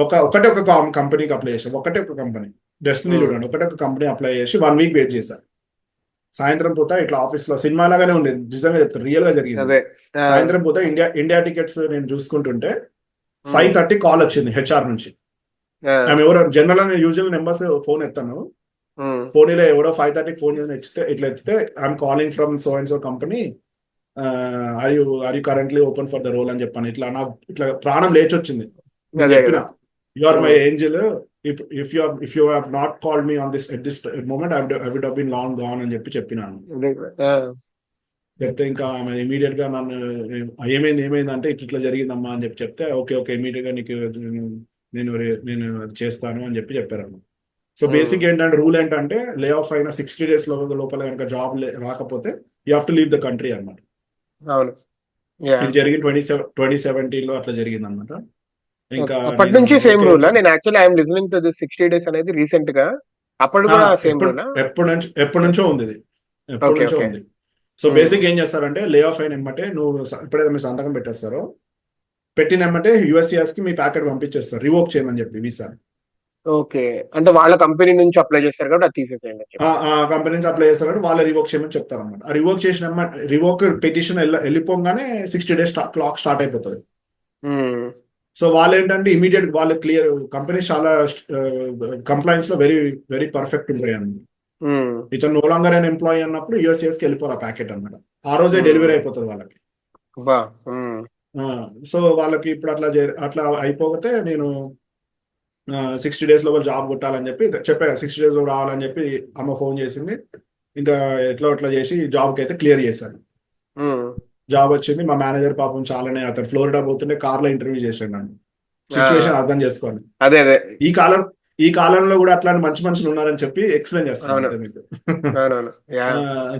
ఒకటే ఒక కంపెనీకి అప్లై చేశాను. ఒకటే ఒక కంపెనీ, డెస్టినీ చూడండి, ఒకటే ఒక కంపెనీ అప్లై చేసి 1 week వెయిట్ చేశాను. సాయంత్రం పూట ఇట్లా ఆఫీస్ లో సినిమా లాగానే ఉండేది, నిజంగా చెప్తాను, రియల్ గా జరిగింది. అదే. సాయంత్రం పూట ఇండియా టికెట్స్ నేను చూసుకుంటుంటే 5:30 కాల్ వచ్చింది హెచ్ఆర్ నుంచి. ఆమె ఎవరో జనరల్ నేను యూజువల్ నెంబర్స్ ఫోన్ ఎత్తాను, పోనీలో ఎవరో 5:30 ఫోన్ ఇట్లా ఎత్తితే, I'm calling from so and so company, are you currently open for the role అని చెప్పాను. ఇట్లా నాకు ఇట్లా ప్రాణం లేచి వచ్చింది. నేను అదే చెప్పిన, కదా. You are my angel, if you have not called me on this at this moment I would have been long gone అని చెప్పినాను. అదే కదా. చెప్తే ఇంకా ఆమె ఇమీడియట్ గా నన్ను, ఏమైంది అంటే ఇట్లా జరిగిందమ్మా అని చెప్తే, ఓకే ఓకే ఇమీడియట్ గా నీకు నేను అది చేస్తాను అని చెప్పారు. సో బేసిక్ ఏంటంటే, రూల్ ఏంటంటే, లే ఆఫ్ అయిన 60 days లోపల కనుక జాబ్ రాకపోతే you have to leave the country అనమాట. అవును. యా. ఇది జరిగింది 2017 లో అట్లా జరిగింది అనమాట. ఇంకా అప్పటి నేను నుంచి సేమ్ ఓకే, రూల్. నేను actually I'm listening to this 60 days అనేది రీసెంట్ గా. అప్పుడు కూడా సేమ్ రూలా? ఎప్పటి నుంచో ఉంది ఇది, ఎప్పటి ఓకే, నుంచో ఓకే. ఉంది. సో బేసిక్ ఏం చేస్తారంటే, లే ఆఫ్ అయిన ఎమ్మటే నువ్వు ఎప్పుడైతే మీరు సంతకం పెట్టేస్తారో, పెట్టిన ఎమ్మటే యుఎస్సిఎస్ కి మీ ప్యాకెట్ పంపించేస్తారు రివోక్ చేయమని చెప్పి వీసా. ఓకే, అంటే వాళ్ళ కంపెనీ నుంచి అప్లై చేస్తారు కాబట్టి అది తీసేసేయండి అని చెప్పి. ఆ కంపెనీ నుంచి అప్లై చేస్తారు, వాళ్ళ రివోక్ చేయమని చెప్తారు అనమాట. ఆ రివోక్ చేసిన రివోక్ పిటిషన్ వెళ్ళిపోగానే 60 days క్లాక్ స్టార్ట్ అయిపోతుంది. మ్మ్. సో వాళ్ళు ఏంటంటే ఇమీడియట్ వాళ్ళు క్లియర్, కంపెనీస్ చాలా కంప్లైన్స్ లో వెరీ వెరీ పర్ఫెక్ట్ ఉంటాయి అన్నమాట. మ్మ్. ఇతను నో లాంగర్ అండ్ ఎంప్లాయీ అన్నప్పుడు యూఎస్ఏఎస్ కి వెళ్ళిపోవాలి ఆ ప్యాకెట్ అన్నమాట. ఆ రోజే డెలివరీ అయిపోతుంది వాళ్ళకి. బా. మ్మ్. సో వాళ్ళకి ఇప్పుడు అట్లా అయిపోతే, నేను 60 days లోపల జాబ్ కొట్టాలని చెప్పా. 60 days లో రావాలని చెప్పి అమ్మ ఫోన్ చేసింది. ఇంకా ఎట్లా చేసి జాబ్కి అయితే క్లియర్ చేశాను. మ్మ్. జాబ్ వచ్చింది. మా మేనేజర్ పాపం చాలానే, అతను ఫ్లోరిడా పోతుంటే కార్లో ఇంటర్వ్యూ చేశాడు నన్ను. ఆ, సిచ్యువేషన్ అర్థం చేసుకోండి. అదే అదే. ఈ కాలంలో కూడా అట్లాంటి మంచి మనుషులు ఉన్నారని చెప్పి ఎక్స్ప్లెయిన్ చేస్తాను అవును, అంతే మీకు. అవునవును. యా.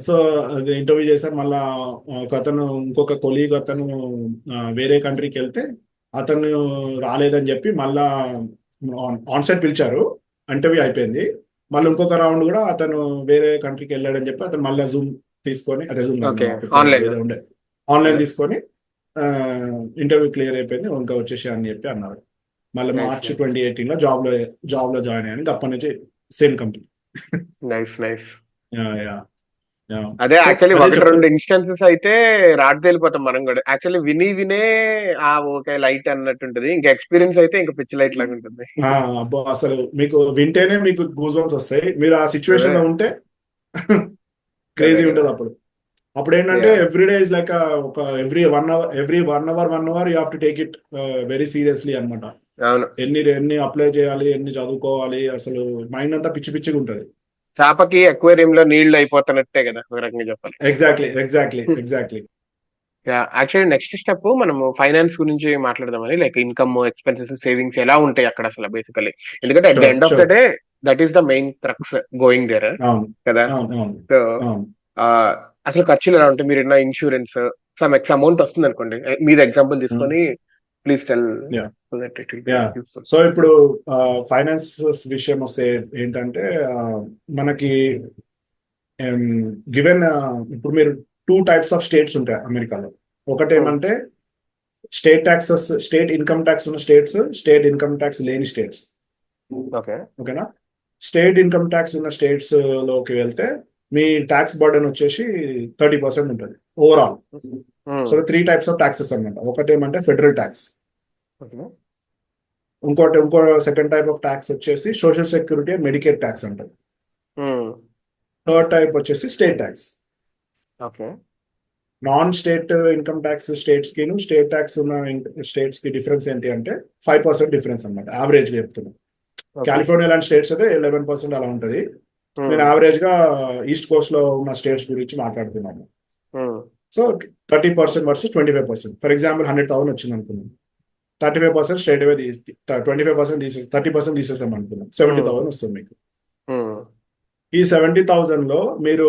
సో అది ఇంటర్వ్యూ చేశారు. మళ్ళా ఇంకొక కొలీగ్ అతను వేరే కంట్రీకి వెళ్తే, అతను రాలేదని చెప్పి మళ్ళా ఆన్సైట్ పిలిచారు. ఇంటర్వ్యూ అయిపోయింది. మళ్ళీ ఇంకొక రౌండ్ కూడా అతను వేరే కంట్రీకి వెళ్ళాడని చెప్పి అతను మళ్ళీ జూమ్ తీసుకొని, అదే జూమ్ ఓకే, ఆన్లైన్. ఏదో ఉండే ఆన్లైన్ తీసుకొని ఇంటర్వ్యూ క్లియర్ అయిపోయింది, ఇంకా వచ్చేసి అని చెప్పి అన్నారు. మళ్ళీ మార్చ్ 2018 లో జాబ్ లో జాయిన్ అయ్యాను. అప్పటి నుంచి same company. Nice nice. Yeah. అదే సో యాక్చువల్లీ అదే 1-2 ఇన్స్టెన్సెస్ అయితే రాట్ తేలిపోతాం మనం కూడా. యాక్చువల్లీ వినే ఓకే లైట్ అన్నట్టుంటది. ఇంకా ఎక్స్పీరియన్స్ అయితే ఇంకా పిచ్చి లైట్ లాగా ఉంటుంది. అబ్బో, అసలు మీకు వింటేనే మీకు గూజ్ బంప్స్ వస్తాయి. మీరు ఆ అదే సిచ్యువేషన్ లో ఉంటే అదే క్రేజీ కదా. ఉంటుంది. అప్పుడు ఏంటంటే, yeah. Every day is like ఒక every 1 hour you have to take it very seriously అనమాట. అవును. ఎన్ని అప్లై చేయాలి, ఎన్ని చదువుకోవాలి, అసలు మైండ్ అంతా పిచ్చిగా ఉంటుంది. చేపకి అక్వేరియం లో నీళ్లు అయిపోతున్నట్టే కదా ఒక రకంగా చెప్పాలి. ఎగ్జాక్ట్లీ. యాక్చువల్లీ నెక్స్ట్ స్టెప్ మనము ఫైనాన్స్ గురించి మాట్లాడదామని. లైక్ ఇన్కమ్, ఎక్స్పెన్సెస్, సేవింగ్స్ ఎలా ఉంటాయి అక్కడ అసలు బేసికలీ. ఎందుకంటే at the end of the sure. Day that is the main crux going there అవును కదా. అవును అవును సో అవును. అసలు ఖర్చులు ఎలా ఉంటాయి? మీరు ఇన్సూరెన్స్ సమ్ ఎక్స్ అమౌంట్ వస్తుంది అనుకోండి, మీద ఎగ్జాంపుల్ తీసుకొని please tell yeah that it will be yeah useful. So ఇప్పుడు ఫైనాన్స్ విషయం వస్తే ఏంటంటే, మనకి గివెన్, ఇప్పుడు మీరు 2 types ఆఫ్ స్టేట్స్ ఉంటాయి అమెరికాలో. ఒకటేమంటే స్టేట్ ఇన్కమ్ ట్యాక్స్ ఉన్న స్టేట్స్, స్టేట్ ఇన్కమ్ ట్యాక్స్ లేని స్టేట్స్. ఓకే. ఓకేనా? స్టేట్ ఇన్కమ్ ట్యాక్స్ ఉన్న స్టేట్స్ లోకి వెళ్తే మీ ట్యాక్స్ బర్డెన్ వచ్చేసి 30% ఉంటుంది overall. So 3 types of taxes అనమాట. ఒకటేమంటే ఫెడరల్ ట్యాక్స్, ఇంకో సెకండ్ టైప్ ఆఫ్ ట్యాక్స్ వచ్చేసి social security and Medicare tax అంటారు. థర్డ్ టైప్ వచ్చేసి state tax. Okay. Non state income tax states కి, స్టేట్ ట్యాక్స్ ఉన్న స్టేట్స్ కి డిఫరెన్స్ ఏంటి అంటే 5% డిఫరెన్స్ అనమాట. యావరేజ్ గా చెప్తున్నాం. కాలిఫోర్నియా లాంటి స్టేట్స్ అయితే 11% అలా ఉంటుంది. నేను యావరేజ్ గా ఈస్ట్ కోస్ట్ లో ఉన్న స్టేట్స్ గురించి మాట్లాడుతున్నాను. So 30% versus 25%. ఫర్ ఎగ్జాంపుల్ 100,000 వచ్చింది అనుకున్నాం, 35% స్ట్రైట్ అవే 25% తీసేసి 30% తీసేసాం అనుకున్నాం, 70,000 వస్తుంది మీకు. ఈ 70,000 లో మీరు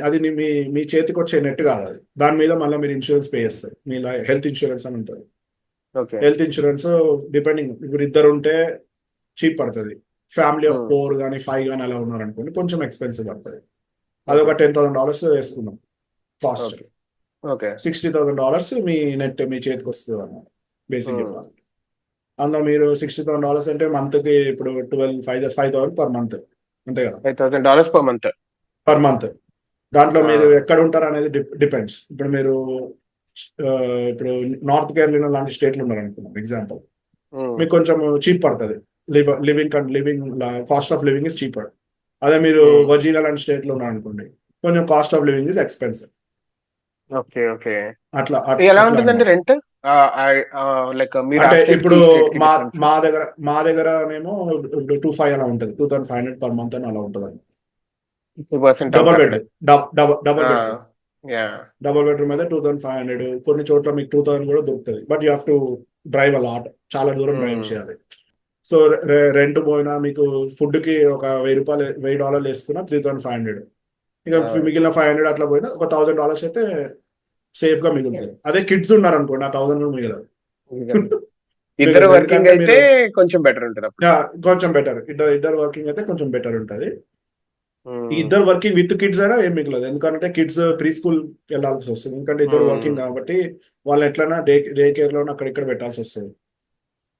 అది మీ చేతికి వచ్చే నెట్ కాదు, అది దాని మీద మళ్ళీ మీరు ఇన్సూరెన్స్ పే చేస్తారు. మీ హెల్త్ ఇన్సూరెన్స్ అని ఉంటుంది. హెల్త్ ఇన్సూరెన్స్ డిపెండింగ్, ఇప్పుడు ఇద్దరు ఉంటే చీప్ పడుతుంది. ఫ్యామిలీ ఆఫ్ 4 కానీ 5 కానీ అలా ఉన్నారనుకోండి కొంచెం ఎక్స్పెన్సివ్ పడుతుంది. అదొక $10,000 వేసుకున్నాం కాస్ట్. $60,000 మీ నెట్ మీ చేతికి వస్తుంది అన్నమాట బేసిక్ చెప్పాలి. అందులో మీరు $60,000 అంటే మంత్కి ఇప్పుడు 5,000 పర్ మంత్, అంతే కదా, $5,000 పర్ మంత్. దాంట్లో మీరు ఎక్కడ ఉంటారు అనేది డిపెండ్స్. ఇప్పుడు మీరు ఇప్పుడు నార్త్ కేరళ లాంటి స్టేట్లు ఉన్నారు అనుకున్నాం ఎగ్జాంపుల్, మీకు కొంచెం చీప్ పడుతుంది. Living cost of living is cheaper. అదే మీరు వర్జీనియా లాంటి స్టేట్ లో ఉన్నారు అనుకోండి, కొంచెం cost of living is expensive. అట్లా ఎలా ఉంటుందండి రెంట్? లైక్ అంటే ఇప్పుడు మా దగ్గరనేమో 2,500 అలా ఉంటుంది, 2,500 పర్ మంత్ అని అలా ఉంటుంది. డబుల్ బెడ్రూమ్ అయితే 2,500. కొన్ని చోట్ల మీకు 2,000 కూడా దొరుకుతుంది. But you have to drive a lot, చాలా దూరం డ్రైవ్ చేయాలి. సో రెంట్ పోయినా మీకు ఫుడ్ కి ఒక $1,000 వేసుకున్నా 3,500. ఇక మిగిలిన 500 అట్లా పోయినా ఒక $1,000 అయితే సేఫ్ గా మిగులుతుంది. అదే కిడ్స్ ఉన్నారు అనుకోండి, ఆ 1,000 కూడా మిగలదు. ఇద్దరు వర్కింగ్ అయితే కొంచెం బెటర్ ఉంటుంది. కొంచెం బెటర్, ఇద్దరు వర్కింగ్ అయితే కొంచెం బెటర్ ఉంటుంది. ఇద్దరు వర్కింగ్ విత్ కిడ్స్ అయినా ఏం మిగలదు, ఎందుకంటే కిడ్స్ ప్రీ స్కూల్ వెళ్ళాల్సి వస్తుంది. ఎందుకంటే ఇద్దరు వర్కింగ్ కాబట్టి వాళ్ళు ఎట్లైనా డే కేర్ లో అక్కడ ఇక్కడ పెట్టాల్సి వస్తుంది.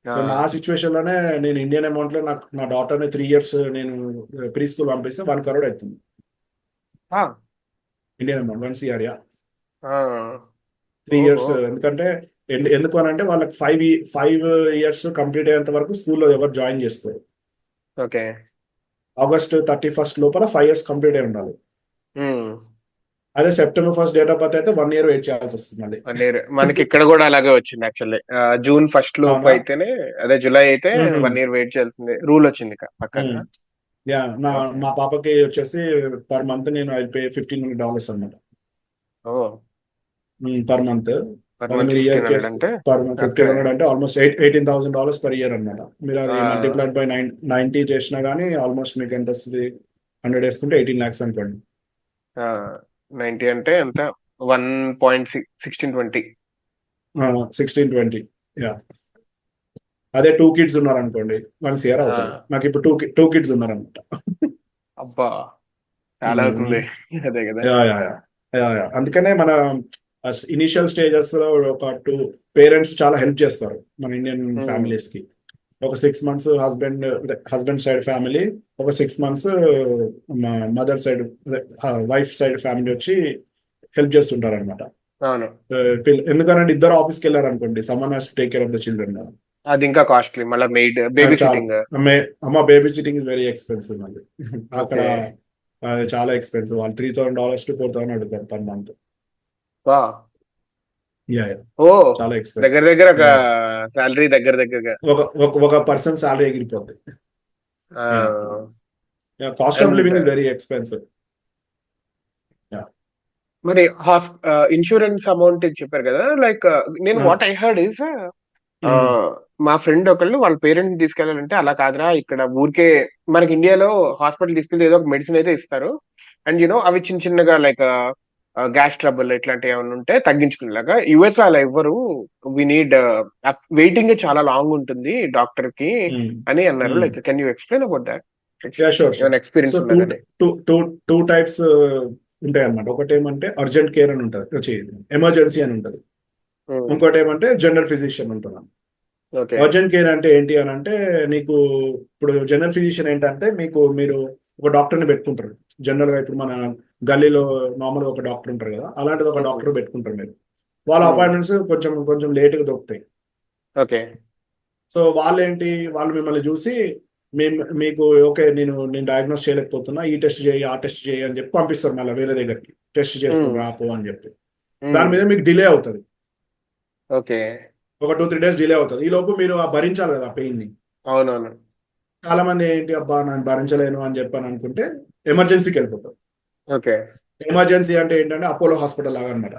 సో నా సిచ్యువేషన్ లోనే నేను ఇండియన్ అమౌంట్ లో నా డాటర్ ని 3 years నేను ప్రీ స్కూల్ పంపిస్తే 1 crore అవుతుంది ఇండియన్ అమౌంట్, 1 crore 3 years. ఎందుకంటే ఎందుకు అని అంటే వాళ్ళకి 5 years కంప్లీట్ అయ్యేంత వరకు స్కూల్లో ఎవరు జాయిన్ చేసుకోరు. August 31st లోపల 5 years కంప్లీట్ అయి ఉండాలి. అదే September 1st date of birth అయితే 1 year వెయిట్ చేయాల్సి వస్తుంది మళ్ళీ. మనకి ఇక్కడ కూడా అలాగే వచ్చింది యాక్చువల్లీ. June 1st లోపు అయితేనే, అదే July అయితే 1 year వెయిట్ చేయాల్సింది రూల్ వచ్చింది పక్కన. మా పాపకి వచ్చేసి పర్ మంత్ నేను ఐ పే $1,500 అన్నమాట పర్ మంత్. $1,500 అంటే ఆల్మోస్ట్ $18,000 per year అన్నమాట. మీరు అది మల్టిప్లైడ్ బై 90 చేసినా గానీ ఆల్మోస్ట్ మీకు ఎంత వస్తుంది, 100 వేసుకుంటే 18 lakhs అనుకోండి. 90 అంటే ఎంత, 1.1620. 1620. అదే 2 kids ఉన్నారు అనుకోండి 1 crore అవుతుంది. నాకు ఇప్పుడు 2 kids ఉన్నారన్నమాట. అబ్బా చాలా అవుతుంది. అదే కదా. అందుకనే మన ఇనిషియల్ స్టేజెస్ లో ఒక 2 పేరెంట్స్ చాలా హెల్ప్ చేస్తారు మన ఇండియన్ ఫ్యామిలీస్ కి. ఒక 6 months హస్బెండ్ సైడ్ ఫ్యామిలీ, ఒక 6 months mother side wife side family వచ్చి హెల్ప్ చేస్తుంటారు అనమాట. ఎందుకంటే ఇద్దరు ఆఫీస్కి వెళ్ళారు అనుకోండి, someone has to take care of the children. అది ఇంకా కాస్ట్లీ. మళ్ళీ maid baby sitting, baby sitting is very expensive. మళ్ళీ అక్కడ చాలా ఎక్స్పెన్సివ్. వాళ్ళు $3,000 to $4,000 అడుగుతారు పర్ మంత్. చాలా ఎక్స్పెన్సివ్. దగ్గర ఒక సాలరీ దగ్గరగా ఒక పర్సన్ సాలరీ ఎగిరిపోద్ది. Cost of living is very expensive. మరి ఇన్సూరెన్స్ అమౌంట్ చెప్పారు కదా, లైక్ నేను వాట్ ఐ హర్డ్ ఇస్, మా ఫ్రెండ్ ఒకళ్ళు వాళ్ళ పేరెంట్స్ తీసుకెళ్లాలంటే అలా కాదురా, ఇక్కడ ఊరికే మనకి ఇండియాలో హాస్పిటల్ తీసుకెళ్తే ఏదో ఒక మెడిసిన్ అయితే ఇస్తారు, అండ్ అవి చిన్నగా లైక్ గ్యాస్ ట్రబుల్ ఇట్లాంటివి ఏమైనా ఉంటే తగ్గించుకునేలాగా. యుఎస్ అలా ఇవ్వరు, వి నీడ్ వెయిటింగ్ చాలా లాంగ్ ఉంటుంది డాక్టర్ కి అని అన్నారు. Like can you explain about that? Experience two types ఉంటాయి అన్నమాట. ఒకటి ఏమంటే అర్జెంట్ కేర్ అని ఉంటుంది, ఎమర్జెన్సీ అని ఉంటుంది. ఇంకోటి ఏమంటే జనరల్ ఫిజిషియన్ ఉంటున్నాను. అర్జెంట్ కేర్ అంటే ఏంటి అని అంటే, నీకు ఇప్పుడు జనరల్ ఫిజిషియన్ ఏంటంటే మీరు ఒక డాక్టర్ని పెట్టుకుంటారు జనరల్ గా. ఇప్పుడు మన గల్లీలో నార్మల్ గా ఒక డాక్టర్ ఉంటారు కదా, అలాంటిది ఒక డాక్టర్ పెట్టుకుంటారు మీరు. వాళ్ళ అపాయింట్మెంట్స్ కొంచెం లేట్గా దొరుకుతాయి. సో వాళ్ళు మిమ్మల్ని చూసి మీకు ఓకే నేను డయాగ్నోస్ చేయలేకపోతున్నా, ఈ టెస్ట్ చేయి ఆ టెస్ట్ చేయి అని చెప్పి పంపిస్తారు మళ్ళీ వేరే దగ్గరికి, టెస్ట్ చేసుకుని రాపో అని చెప్పి. దాని మీద మీకు డిలే అవుతుంది, ఒక 2-3 days డిలే అవుతుంది. ఈ లోపు మీరు భరించాలి కదా పెయిన్ ని. అవునవును. చాలా మంది ఏంటి అబ్బా నేను భరించలేను అని చెప్పని అనుకుంటే ఎమర్జెన్సీకి వెళ్ళిపోతారు. ఓకే. ఎమర్జెన్సీ అంటే ఏంటంటే అపోలో హాస్పిటల్ లాగా అనమాట.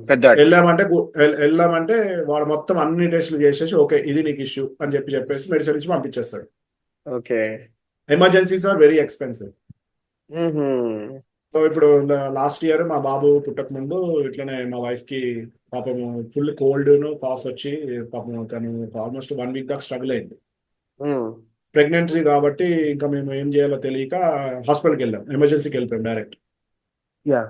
పెద్ద. వెళ్ళామంటే వాడు మొత్తం అన్ని టెస్టులు చేసేసి ఓకే ఇది నీకు ఇష్యూ అని చెప్పేసి మెడిసిన్ ఇచ్చి పంపించేస్తాడు. Okay. Emergencies are very expensive. So ఇప్పుడు లాస్ట్ ఇయర్ మా బాబు పుట్టక ముందు ఇట్లనే మా వైఫ్ కి పాపం ఫుల్ కోల్డ్ కాఫ్ వచ్చి పాపం తను ఆల్మోస్ట్ 1 వీక్ దాకా స్ట్రగుల్ అయింది. ప్రెగ్నెన్సీ కాబట్టి ఇంకా మేము ఏం చేయాలో తెలియక హాస్పిటల్కి వెళ్ళాం. ఎమర్జెన్సీకి వెళ్ళిపోయాం డైరెక్ట్. యా.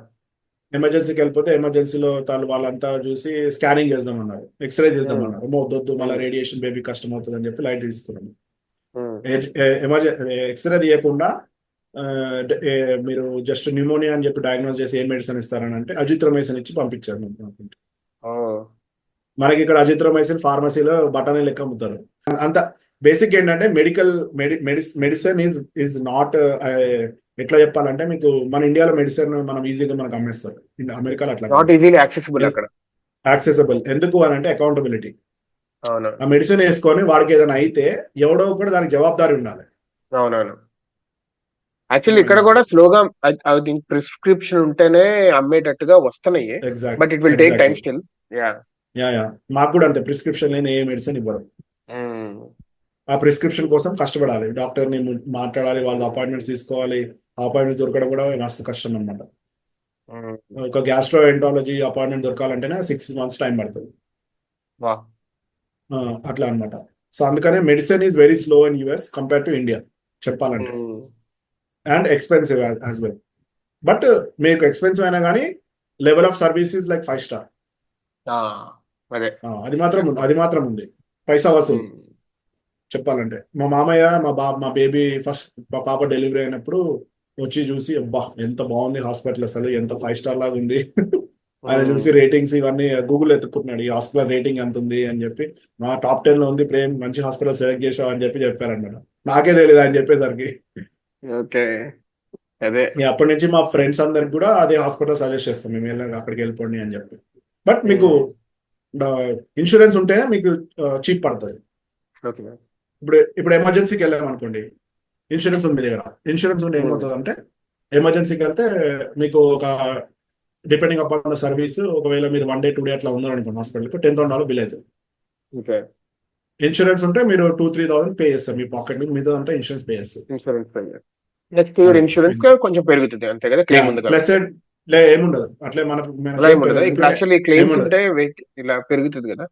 ఎమర్జెన్సీకి వెళ్ళిపోతే ఎమర్జెన్సీలో వాళ్ళంతా చూసి స్కానింగ్ చేద్దామన్నారు, ఎక్స్రే చేద్దామన్నారు. వద్దు మళ్ళీ రేడియేషన్ బేబీ కష్టం అవుతుంది అని చెప్పి లైట్ తీసుకున్నాము. ఎక్స్రే తీయకుండా మీరు జస్ట్ న్యూమోనియా అని చెప్పి డయాగ్నోస్ చేసి ఏ మెడిసిన్ ఇస్తారని అంటే అజిత్రోమైసిన్ ఇచ్చి పంపించారు. మనకి ఇక్కడ అజిత్రోమైసిన్ ఫార్మసీలో బఠానీ లెక్క అమ్ముతారు. అంత బేసిక్ ఏంటంటే మెడిసిన్ ఈజ్ నాట్, ఎట్లా చెప్పాలంటే మీకు మన ఇండియాలో మెడిసిన్ మనం ఈజీగా మనకు అమ్మేస్తారు. అమెరికాలో అట్లా నాట్ ఈజీలీ యాక్సెసిబుల్ అక్కడ. యాక్సెసిబుల్ ఎందుకు అని అంటే అకౌంటబిలిటీ. అవును. ఆ మెడిసిన్ వేసుకొని వాడికి ఏదైనా అయితే ఎవడో కూడా దానికి జవాబాదారి ఉండాలి. అవునవును. యాక్చువల్లీ ఇక్కడ కూడా స్లోగా ప్రిస్క్రిప్షన్ ఉంటేనే అమ్మేటట్టుగా వస్తున్నాయి. But it will take time still. Yeah మాకు కూడా అంతే, ప్రిస్క్రిప్షన్ లేని ఏ మెడిసిన్ ఇవ్వరు. ఆ ప్రిస్క్రిప్షన్ కోసం కష్టపడాలి, డాక్టర్ ని మాట్లాడాలి, వాళ్ళ అపాయింట్మెంట్స్ తీసుకోవాలి. అపాయింట్మెంట్ దొరకడం కూడా మస్తు కష్టం అనమాట. ఒక గ్యాస్ట్రో ఎంటాలజీ అపాయింట్మెంట్ దొరకాలంటేనే 6 months టైం పడుతుంది. అట్లా అనమాట. సో అందుకనే medicine is very slow in US compare to India చెప్పాలంటే. And expensive as well. But మీకు ఎక్స్పెన్సివ్ అయినా కానీ level of service is like 5 star. అది మాత్రం ఉంది, పైసా వసూలు చెప్పాలంటే. మా మామయ్య మా బేబీ ఫస్ట్ మా పాప డెలివరీ అయినప్పుడు వచ్చి చూసి అబ్బా ఎంత బాగుంది హాస్పిటల్, అసలు ఎంత 5 star లాగా ఉంది. ఆయన చూసి రేటింగ్స్ ఇవన్నీ గూగుల్ ఎత్తుకుంటున్నాడు, ఈ హాస్పిటల్ రేటింగ్ ఎంత ఉంది అని చెప్పి. మా top 10 లో ఉంది, ప్రేమ్ మంచి హాస్పిటల్ సెలెక్ట్ చేసావు అని చెప్పారన్నమాట. నాకే తెలియదు అని చెప్పేసరికి. ఓకే. అదే అప్పటి నుంచి మా ఫ్రెండ్స్ అందరికి కూడా అదే హాస్పిటల్ సజెస్ట్ చేస్తాం, మేము అక్కడికి వెళ్ళిపోండి అని చెప్పి. బట్ మీకు ఇన్సూరెన్స్ ఉంటేనే మీకు చీప్ పడుతుంది. ఇప్పుడు ఎమర్జెన్సీకి వెళ్ళాము అనుకోండి, ఇన్సూరెన్స్ ఉంది దగ్గర. ఇన్సూరెన్స్ ఉంటే ఏమవుతుంది అంటే ఎమర్జెన్సీకి వెళ్తే మీకు ఒక డిపెండింగ్ అపాన్ ద సర్వీస్, ఒకవేళ మీరు 1 day 2 day అట్లా ఉన్నారనుకోండి హాస్పిటల్కి, $10,000 బిల్ అవుతుంది. ఇన్సూరెన్స్ ఉంటే మీరు 2-3,000 పే చేస్తారు మీ పాకెట్ నుంచి, మిగతా అంతా ఇన్సూరెన్స్ పే చేస్తారు. నెక్స్ట్ ఇయర్ ఇన్సూరెన్స్ కొంచెం పెరుగుతుంది అంతే కదా, క్లెయిమ్ ఉంది కదా. ప్లస్ ఏముండదు అట్లే ఇప్పుడు యాక్చువల్లీ క్లెయిమ్స్ ఉంటే ఇలా పెరుగుతుంది కదా.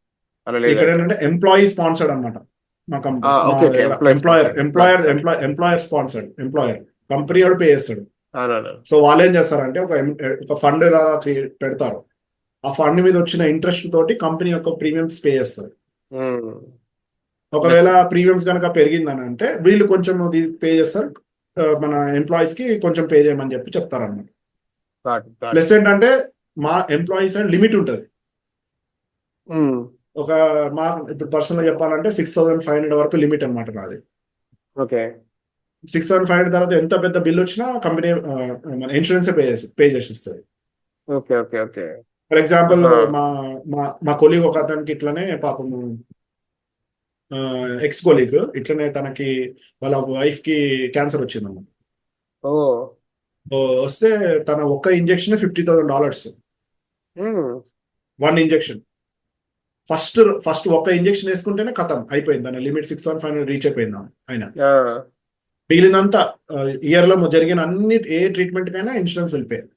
ఇక్కడ ఏంటంటే ఎంప్లాయీ స్పాన్సర్డ్ అనమాట. ఎంప్లాయర్ స్పాన్సర్డ్, ఎంప్లాయర్ కంపెనీ వాడు పే చేస్తాడు. సో వాళ్ళు ఏం చేస్తారంటే ఒక ఫండ్ పెడతారు. ఆ ఫండ్ మీద వచ్చిన ఇంట్రెస్ట్ తోటి కంపెనీ యొక్క ప్రీమియమ్స్ పే చేస్తారు. ఒకవేళ ప్రీమియమ్స్ కనుక పెరిగిందని అంటే వీళ్ళు కొంచెం పే చేస్తారు, మన ఎంప్లాయీస్ కి కొంచెం పే చేయమని చెప్తారు అన్నమాట. ప్లస్ ఏంటంటే మా ఎంప్లాయీస్ అండ్ లిమిట్ ఉంటుంది. ఇప్పుడు పర్సనల్ చెప్పాలంటే 6,500 వరకు లిమిట్ అనమాట నాది. 6,500 తర్వాత ఎంత పెద్ద బిల్ వచ్చినా కంపెనీ మన ఇన్సూరెన్స్ పే చేసిస్తుంది. ఫర్ ఎగ్జాంపుల్ మా కొలీగ్ ఒక అతనికి ఇట్లనే పాపము ఎక్స్ కొలీగ్ ఇట్లనే తనకి వాళ్ళ వైఫ్ కి క్యాన్సర్ వచ్చిందన్నమాట. వస్తే తన ఒక్క ఇంజెక్షన్ $50,000, 1 injection. ఫస్ట్ ఒక్క ఇంజెక్షన్ వేసుకుంటేనే కథం అయిపోయింది, తన లిమిట్ 6,500 రీచ్ అయిపోయింది ఆయన. మిగిలినంతా ఇయర్ లో జరిగిన అన్ని ఏ ట్రీట్మెంట్ కైనా ఇన్సూరెన్స్ వెళ్ళిపోయాయి.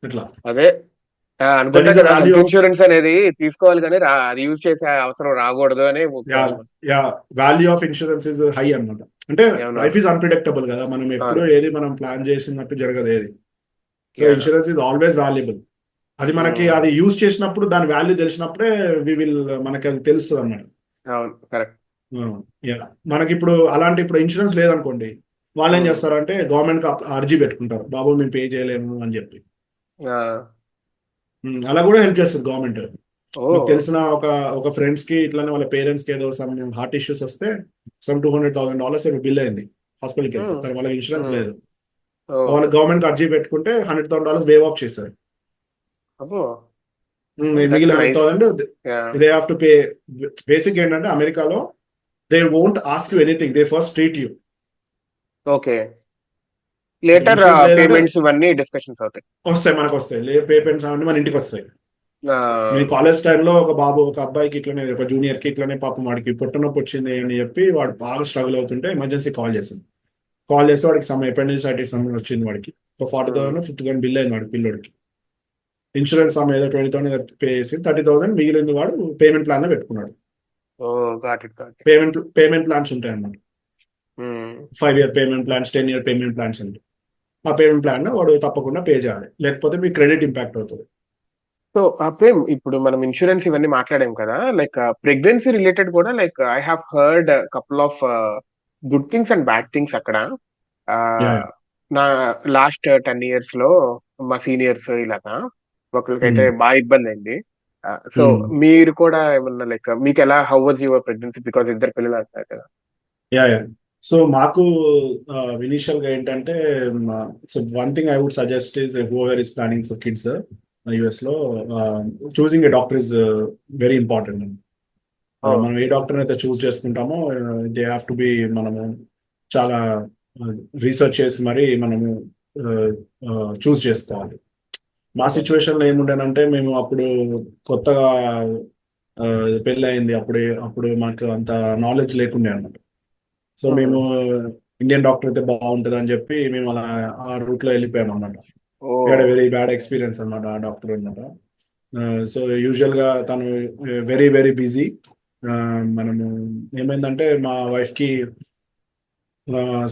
ఇట్లా అదే ఇన్సూరెన్స్ అనేది తీసుకోవాలి కానీ అది యూజ్ చేసే అవసరం రాకూడదు అని. Value of insurance is high అన్నమాట. అంటే లైఫ్ ఈజ్ అన్ప్రిడిక్టబుల్ కదా, మనం ఎప్పుడు ఏది మనం ప్లాన్ చేసినట్టు జరగదు ఏది. So insurance is always valuable. అది మనకి అది యూజ్ చేసినప్పుడు దాని వాల్యూ తెలిసినప్పుడే మనకి అది తెలుస్తుంది అన్నమాట. మనకి ఇప్పుడు అలాంటి ఇప్పుడు ఇన్సూరెన్స్ లేదనుకోండి, వాళ్ళు ఏం చేస్తారంటే గవర్నమెంట్ కి అర్జీ పెట్టుకుంటారు, బాబు మేము పే చేయలేము అని చెప్పి. అలా కూడా హెల్ప్ చేస్తుంది గవర్నమెంట్. తెలిసిన ఒక ఫ్రెండ్స్ కి ఇట్లానే వాళ్ళ పేరెంట్స్ కి ఏదో సమ్ హార్ట్ ఇష్యూస్ వస్తే సమ్ $200,000 బిల్ అయింది హాస్పిటల్కి వెళ్తే. వాళ్ళకి ఇన్సూరెన్స్ లేదు, వాళ్ళ గవర్నమెంట్ అర్జీ పెట్టుకుంటే $100,000 వేవ్ ఆఫ్ చేశారు. మిగిలిన $100,000 they have to pay. Basic ఏంటంటే అమెరికాలో they won't ask you anything, they first treat you. Okay. Later insurance లేదంటే పేమెంట్స్ ఇవన్నీ డిస్కషన్స్ అవుతాయి. వస్తాయి, మనకు వస్తాయి, పేమెంట్స్ అవన్నీ మన ఇంటికి వస్తాయి. ఆ, నేను కాలేజ్ టైంలో ఒక అబ్బాయికి ఇట్లనే, ఒక జూనియర్ కి ఇట్లనే పాపం వాడికి పొట్టనొప్పి వచ్చింది అని చెప్పి వాడు బాగా స్ట్రగుల్ అవుతుంటే ఎమర్జెన్సీ కాల్ చేసింది. కాల్ చేస్తే వాడికి అపెండిసైటిస్ వచ్చింది వాడికి. ఒక 40,000 50,000 బిల్ అయింది వాడి పిల్లోడికి. ఇన్సూరెన్స్ ఏదో 20,000 పే చేసి 30,000 మిగిలింది వాడు పేమెంట్ ప్లాన్ లో పెట్టుకున్నాడు. ఓ గాట్ ఇట్. పేమెంట్ ప్లాన్స్ ఉంటాయి అన్నమాట. 5-year payment plans, 10-year payment plans ఉంటాయి. ఆ పేమెంట్ ప్లాన్ వాడు తప్పకుండా పే చేయాలి, లేకపోతే మీ క్రెడిట్ ఇంపాక్ట్ అవుతుంది. సో ప్రేమ్, ఇప్పుడు మనం ఇన్సూరెన్స్ ఇవన్నీ మాట్లాడాం కదా, లైక్ ప్రెగ్నెన్సీ రిలేటెడ్ కూడా, like I have heard couple of good things and bad things అక్కడ. Yeah. నా లాస్ట్ 10 years లో మా సీనియర్స్ ఇలాగా ఒకరికైతే Hmm. బాగా ఇబ్బంది అయింది. సో మీరు కూడా ఏమన్నా లైక్ మీకు ఎలా, how was your pregnancy, because ఇద్దరు పిల్లలు అంటారు కదా. యా. సో మాకు ఇనిషియల్ గా ఏంటంటే, so one thing I would suggest is whoever is planning for kids US లో, choosing a doctor is very important. మనం ఏ డాక్టర్ అయితే చూస్ చేసుకుంటామో దే హ్యావ్ టు బి, మనము చాలా రీసెర్చ్ చేసి మరి మనము చూస్ చేసుకోవాలి. మా సిచ్యువేషన్ లో ఏముండేనంటే, మేము అప్పుడు కొత్తగా పెళ్ళి అయింది, అప్పుడు మాకు అంత నాలెడ్జ్ లేకుండే అన్నమాట. సో మేము ఇండియన్ డాక్టర్ అయితే బాగుంటుంది అని చెప్పి మేము అలా ఆ రూట్ లో వెళ్ళిపోయాం అన్నమాట. వెరీ బ్యాడ్ ఎక్స్పీరియన్స్ అన్నమాట ఆ డాక్టర్ అన్నమాట. సో యూజువల్ గా తను వెరీ వెరీ బిజీ. మనము ఏమైందంటే మా వైఫ్ కి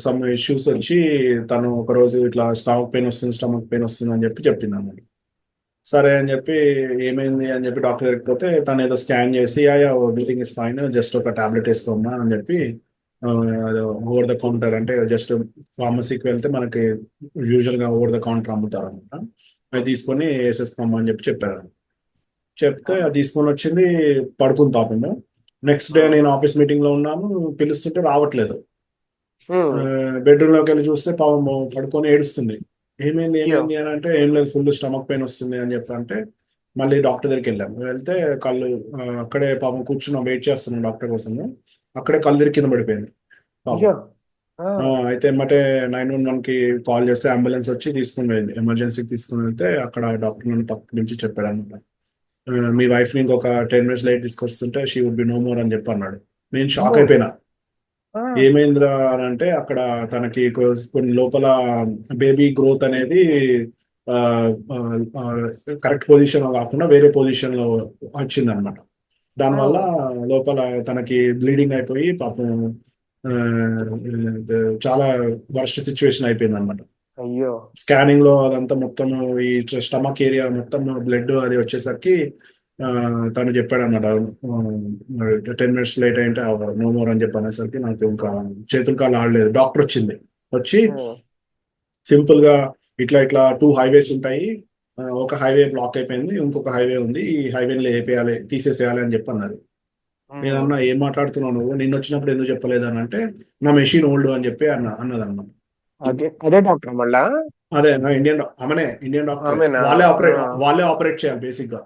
సమ్ ఇష్యూస్ వచ్చి తను ఒక రోజు ఇట్లా స్టమక్ పెయిన్ వస్తుంది అని చెప్పి చెప్పింది అన్నమాట. సరే అని చెప్పి ఏమైంది అని చెప్పి డాక్టర్ దగ్గరికి పోతే తను ఏదో స్కాన్ చేసి ఎవ్రీథింగ్ ఇస్ ఫైన్, జస్ట్ ఒక టాబ్లెట్ వేసుకోమా అని చెప్పి, అది ఓవర్ ద కౌంటర్ అంటే జస్ట్ ఫార్మసీకి వెళ్తే మనకి యూజువల్ గా ఓవర్ ద కౌంటర్ అమ్ముతారు అనమాట. అది తీసుకొని వేసేసుకోమా అని చెప్పి చెప్పారు. చెప్తే అది తీసుకొని వచ్చింది, పడుకుంది పాపము. నెక్స్ట్ డే నేను ఆఫీస్ మీటింగ్ లో ఉన్నాను, పిలుస్తుంటే రావట్లేదు. బెడ్రూమ్ లోకి వెళ్ళి చూస్తే పాపము పడుకొని ఏడుస్తుంది. ఏమైంది అని అంటే, ఏం లేదు, ఫుల్ స్టమక్ పెయిన్ వస్తుంది అని చెప్పి అంటే, మళ్ళీ డాక్టర్ దగ్గరికి వెళ్ళాము. వెళ్తే కళ్ళు అక్కడే పాపం కూర్చున్నాం, వెయిట్ చేస్తున్నాం డాక్టర్ కోసము. అక్కడే కళ్ళు తిరిగి కింద పడిపోయింది పాపం. అయితే ఏమంటే 911 కి కాల్ చేస్తే అంబులెన్స్ వచ్చి తీసుకుని వెళ్ళింది, ఎమర్జెన్సీకి తీసుకుని వెళ్తే అక్కడ డాక్టర్ నన్ను పక్క నుంచి చెప్పాడు అనమాట, మీ వైఫ్ ని ఇంకొక 10 minutes లైట్ తీసుకొస్తుంటే she would be no more అని చెప్పి అన్నాడు. నేను షాక్ అయిపోయినా. ఏమైందిరా అని అంటే, అక్కడ తనకి కొన్ని లోపల బేబీ గ్రోత్ అనేది కరెక్ట్ పొజిషన్ లో కాకుండా వేరే పొజిషన్ లో వచ్చింది అనమాట. దానివల్ల లోపల తనకి బ్లీడింగ్ అయిపోయి పాపం చాలా వర్స్ట్ సిచ్యువేషన్ అయిపోయింది అనమాట. అయ్యో. స్కానింగ్ లో అదంతా మొత్తం ఈ స్టమక్ ఏరియా మొత్తం బ్లడ్ అది వచ్చేసరికి తను చెప్పాడు అనమాట, 10 minutes లేట్ అయింటే నో మోర్ అని చెప్పి అనేసరికి నాకు ఇంకా చేతులు కాళ్ళు ఆడలేదు. డాక్టర్ వచ్చి సింపుల్ గా ఇట్లా 2 highways ఉంటాయి, ఒక హైవే బ్లాక్ అయిపోయింది, ఇంకొక హైవే ఉంది, ఈ హైవేని తీసేసేయాలి అని చెప్పి అన్నది. నేనన్నా, ఏం మాట్లాడుతున్నావు నువ్వు, నిన్న వచ్చినప్పుడు ఎందుకు చెప్పలేదు అని అంటే, నా మెషిన్ ఓల్డ్ అని చెప్పి అన్నదన్నమాట. అదే డాక్టర్ మళ్ళా? అదే నా ఇండియన్ డాక్టర్, వాళ్ళే ఆపరేట్ చేయాలి బేసిక్ గా.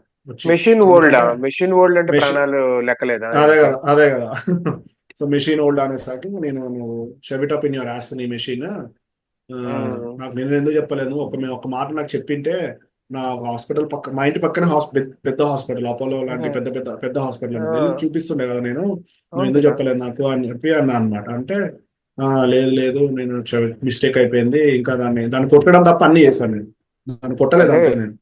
మెషిన్ ఓల్డ్ అంటే ప్రాణాలు లెక్కలేదా? అదే కదా. సో మెషిన్ ఓల్డ్ అనేసరికి నేను, shove it up in your ass నీ మెషిన్, నాకు నేను ఎందుకు చెప్పలేదు, ఒక మాట నాకు చెప్పింటే నా హాస్పిటల్ మా ఇంటి పక్కన పెద్ద హాస్పిటల్, అపోలో లాంటి పెద్ద హాస్పిటల్ వెళ్ళి చూపిస్తుండే కదా నేను, నువ్వు ఎందుకు చెప్పలేదు నాకు అని చెప్పి అన్నా అనమాట. అంటే లేదు నేను మిస్టేక్ అయిపోయింది, ఇంకా దాన్ని కొట్టడం తప్ప అన్ని చేశాను నేను, దాన్ని కొట్టలేదు అంతే. నేను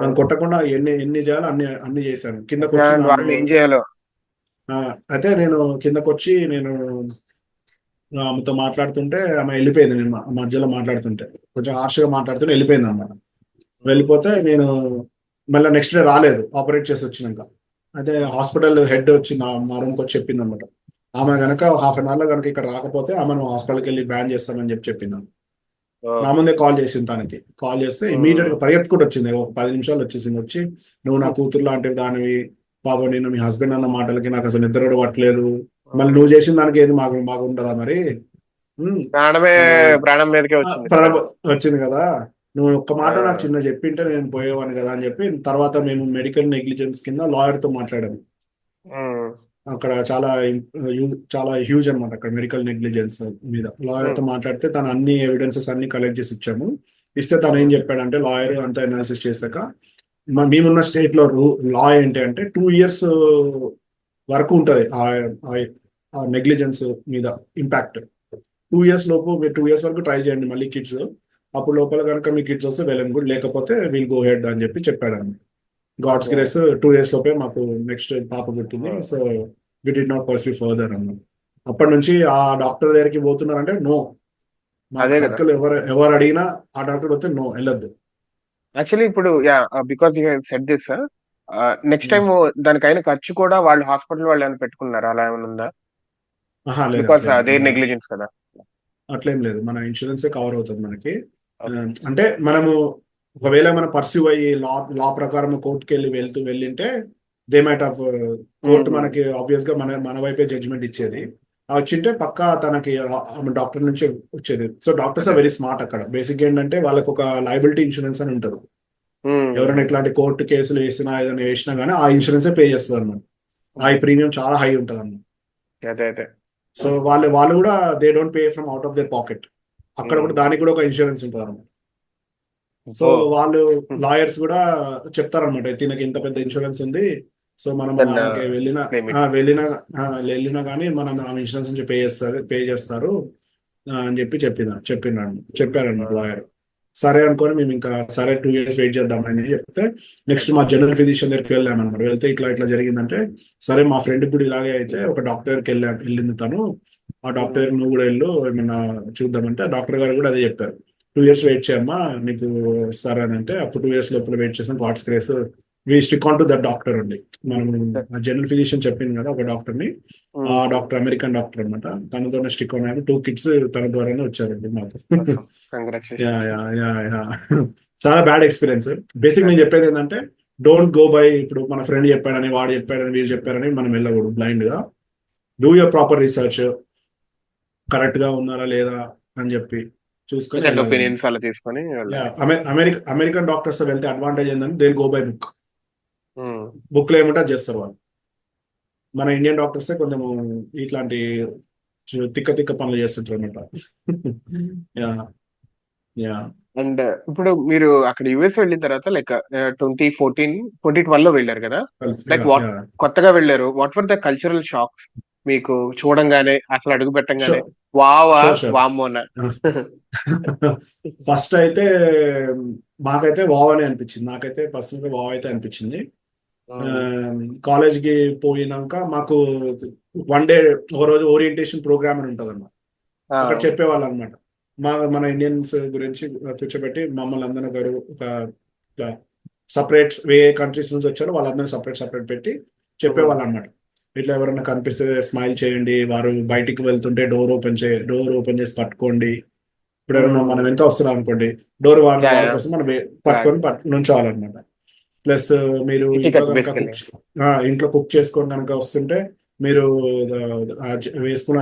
దాన్ని కొట్టకుండా ఎన్ని చేయాలో అన్ని చేశాను. కిందకు వచ్చి అయితే నేను కిందకు వచ్చి నేను ఆమెతో మాట్లాడుతుంటే ఆమె వెళ్ళిపోయింది. నేను మధ్యలో మాట్లాడుతుంటే కొంచెం హార్ష్గా మాట్లాడుతుంటే వెళ్ళిపోయింది అన్నమాట. వెళ్ళిపోతే నేను మళ్ళీ నెక్స్ట్ డే రాలేదు ఆపరేట్ చేసి వచ్చినాక. అయితే హాస్పిటల్ హెడ్ వచ్చి మా రూమ్కి వచ్చి చెప్పింది అనమాట, ఆమె కనుక 1/2 an hour లో కనుక ఇక్కడ రాకపోతే ఆమెను హాస్పిటల్కి వెళ్ళి బ్యాన్ చేస్తామని చెప్పింది. నా ముందే కాల్ చేసింది. తనకి కాల్ చేస్తే ఇమీడియట్ గా పరిగెత్తుకుంటూ వచ్చింది, ఒక 10 నిమిషాలు వచ్చేసింది. వచ్చి, నువ్వు నా కూతురు లాంటి దానివి పాప, నేను మీ హస్బెండ్ అన్న మాటలకి నాకు అసలు నిద్ర కూడా పట్టలేదు, మళ్ళీ నువ్వు చేసిన దానికి ఏది మాకు ఉంటుందా మరి, ప్రాణం మీదకే వచ్చింది కదా, నువ్వు ఒక్క మాట నాకు చిన్న చెప్పింటే నేను పోయేవాడిని కదా అని చెప్పి తర్వాత మేము మెడికల్ నెగ్లిజెన్స్ కింద లాయర్ తో మాట్లాడాము. అక్కడ చాలా హ్యూజ్ అనమాట అక్కడ మెడికల్ నెగ్లిజెన్స్ మీద. లాయర్ తో మాట్లాడితే తను అన్ని ఎవిడెన్సెస్ అన్ని కలెక్ట్ చేసి ఇచ్చాము. ఇస్తే తను ఏం చెప్పాడంటే, లాయర్ అంతా అనాలిసిస్ చేశాక మేమున్న స్టేట్ లో లా ఏంటి అంటే 2 years వరకు ఉంటుంది ఆ నెగ్లిజెన్స్ మీద ఇంపాక్ట్. 2 years లోపు మీరు 2 years వరకు ట్రై చేయండి మళ్ళీ కిడ్స్, అప్పుడు లోపల కనుక మీ కిడ్స్ వస్తే వెల్ అండ్ గుడ్, లేకపోతే విల్ గో హెడ్ అని చెప్పాడు అన్నమాట. గాడ్స్ గ్రేస్ 2 years లోపే మాకు నెక్స్ట్ పాప పుట్టింది. So we did not pursue further అన్నమాట. అప్పటి నుంచి ఆ డాక్టర్ దగ్గరికి పోతున్నారంటే నో, మా అదే కదా. సర్కిల్ ఎవరు అడిగినా ఆ డాక్టర్ వస్తే నో, వెళ్ళొద్దు. యాక్చువల్లీ ఇప్పుడు because you set this next time దానికైన ఖర్చు కూడా వాళ్ళు హాస్పిటల్ వాళ్ళు ఏమైనా పెట్టుకున్నారా? అలా ఏమైనా ఉందా? ఆహా, లేదు, బికాస్ అట్లేం అదే లేదు. నెగ్లిజెన్స్ కదా. అట్లేం లేదు, మన ఇన్సూరెన్సే కవర్ అవుతుంది మనకి. అంటే మనము ఒకవేళ మనం పర్సూ అయ్యి లా ప్రకారం కోర్టుకి వెళ్ళింటే దే మైట్ ఆఫ్ కోర్టు మనకి ఆబ్వియస్ గా మన వైపే జడ్జిమెంట్ ఇచ్చేది. వచ్చింటే పక్కా తనకి డాక్టర్ నుంచి వచ్చేది. So doctors are very smart అక్కడ. బేసిక్ ఏంటంటే వాళ్ళకి ఒక లయబిలిటీ ఇన్సూరెన్స్ అని ఉంటుంది. ఎవరైనా ఇట్లాంటి కోర్టు కేసులు వేసినా ఏదైనా వేసినా కానీ ఆ ఇన్సూరెన్సే పే చేస్తుంది అన్నమాట. ఆ ప్రీమియం చాలా హై ఉంటుంది అన్నమాట. అదే అదే. సో వాళ్ళు కూడా they don't pay from out of their pocket. అక్కడ కూడా దానికి కూడా ఒక ఇన్సూరెన్స్ ఉంటుంది అన్నమాట. సో వాళ్ళు లాయర్స్ కూడా చెప్తారనమాట, దీనికి ఇంత పెద్ద ఇన్సూరెన్స్ ఉంది, సో మనం ఆమెకి వెళ్ళినా కానీ మనం ఆమె ఇన్సూరెన్స్ నుంచి పే చేస్తారు అని చెప్పారన్నమాట లాయర్. సరే అనుకొని మేము ఇంకా సరే 2 years వెయిట్ చేద్దామని చెప్తే, నెక్స్ట్ మా జనరల్ ఫిజిషియన్ దగ్గరికి వెళ్ళామన్నమాట. వెళ్తే ఇట్లా జరిగిందంటే, సరే మా ఫ్రెండ్ కూడా ఇలాగే అయితే ఒక డాక్టర్ దగ్గరికి వెళ్ళింది తను, ఆ డాక్టర్ నువ్వు కూడా వెళ్ళు ఏమన్నా చూద్దామంటే, డాక్టర్ గారు కూడా అదే చెప్పారు, 2 years వెయిట్ చేయమ్మా నీకు సరే అని అంటే, అప్పుడు 2 years లోపల వెయిట్ చేసాం. God's grace we stick on to that doctor అండి. మనం జనరల్ ఫిజిషియన్ చెప్పింది కదా ఒక డాక్టర్ ని, ఆ డాక్టర్ అమెరికన్ డాక్టర్ అనమాట, తనతోనే స్టిక్ ఆన్ అయ్యాము. 2 kids తన ద్వారానే వచ్చారండి మాకు. చాలా బ్యాడ్ ఎక్స్పీరియన్స్. బేసిక్ నేను చెప్పేది ఏంటంటే, డోంట్ గో బై ఇప్పుడు మన ఫ్రెండ్ చెప్పాడని వాడు చెప్పాడని వీరు చెప్పారని మనం వెళ్ళకూడదు బ్లైండ్ గా. Do your proper research, correct గా ఉన్నారా లేదా అని చెప్పి చూసుకొని ఒపీనియన్స్ అలా తీసుకొని అమెరికన్ డాక్టర్స్ తో వెళ్తే అడ్వాంటేజ్ ఏంటంటే దే గో బై బుక్ లో ఏమంటే అది చేస్తారు వాళ్ళు. మన ఇండియన్ డాక్టర్స్ కొంచెం ఇట్లాంటి తిక్క పనులు చేస్తుంటారు అనమాట. అండ్ ఇప్పుడు మీరు అక్కడ యుఎస్ వెళ్ళిన తర్వాత లైక్ 2012 లో వెళ్ళారు కదా, లైక్ కొత్తగా వెళ్ళారు. What were the cultural shocks మీకు చూడంగానే, అసలు అడుగు పెట్టంగానే? వామ్మోనా? ఫస్ట్ అయితే మాకైతే వావ్ అని అనిపించింది. నాకైతే పర్సనల్ గా వావ్ అయితే అనిపించింది. కాలేజ్కి పోయినాక మాకు 1 day ఒక రోజు ఓరియంటేషన్ ప్రోగ్రామ్ అని ఉంటుంది అన్నమాట. అక్కడ చెప్పేవాళ్ళు అనమాట మన ఇండియన్స్ గురించి కూర్చోబెట్టి మమ్మల్ని అందరూ గారు ఒక సపరేట్ కంట్రీస్ నుంచి వచ్చారో వాళ్ళందరూ సపరేట్ పెట్టి చెప్పేవాళ్ళు అనమాట. ఇట్లా ఎవరైనా కనిపిస్తే స్మైల్ చేయండి, వారు బయటికి వెళ్తుంటే డోర్ ఓపెన్ చేసి పట్టుకోండి. ఇప్పుడు ఎవరైనా మనం వెనక వస్తున్నాం అనుకోండి, డోర్ వాళ్ళ కోసం మనం పట్టుకొని నుంచోవాలన్నమాట. ప్లస్ మీరు ఇంట్లో కుక్ చేసుకొని కనుక వస్తుంటే మీరు వేసుకున్న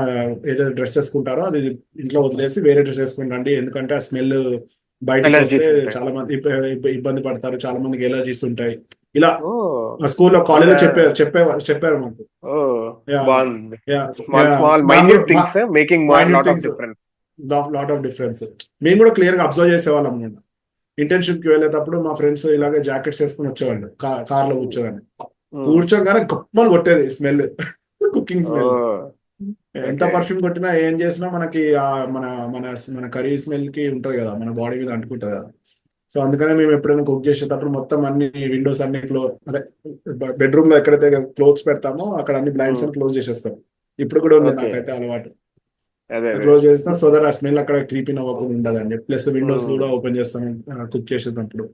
ఏదో డ్రెస్ వేసుకుంటారో అది ఇంట్లో వదిలేసి వేరే డ్రెస్ వేసుకుని రండి, ఎందుకంటే ఆ స్మెల్ బయటకు వస్తే చాలా మంది ఇబ్బంది పడతారు, చాలా మందికి ఎలర్జీస్ ఉంటాయి. ఇలా స్కూల్లో కాలేజ్లో చెప్పారు మాకు. లాట్ ఆఫ్ డిఫరెన్స్ మేము కూడా క్లియర్ గా అబ్జర్వ్ చేసేవాళ్ళం అనమాట. ఇంటర్న్షిప్ కి వెళ్ళేటప్పుడు మా ఫ్రెండ్స్ ఇలాగే జాకెట్స్ వేసుకుని వచ్చేవాళ్ళు, కార్ లో కూర్చోగానే గొప్పని కొట్టేది స్మెల్, కుకింగ్ స్మెల్. ఎంత పర్ఫ్యూమ్ కొట్టినా ఏం చేసినా మనకి మన మన మన కర్రీ స్మెల్ కి ఉంటది కదా, మన బాడీ మీద అంటుకుంటది కదా. సో అందుకనే మేము ఎప్పుడైనా కుక్ చేసేటప్పుడు మొత్తం అన్ని విండోస్ అన్ని అదే బెడ్రూమ్ లో ఎక్కడైతే క్లోత్స్ పెడతామో అక్కడ అన్ని బ్లైండ్స్ అని క్లోజ్ చేసేస్తాం. ఇప్పుడు కూడా ఉంది నాకైతే అలవాటు, క్లోజ్ చేస్తాం సో దట్ ఆ స్మెల్ అక్కడ క్రీపింగ్ అవ్వకుండా ఉండదండి. ప్లస్ విండోస్ కూడా ఓపెన్ చేస్తాం కుక్ చేసేటప్పుడు.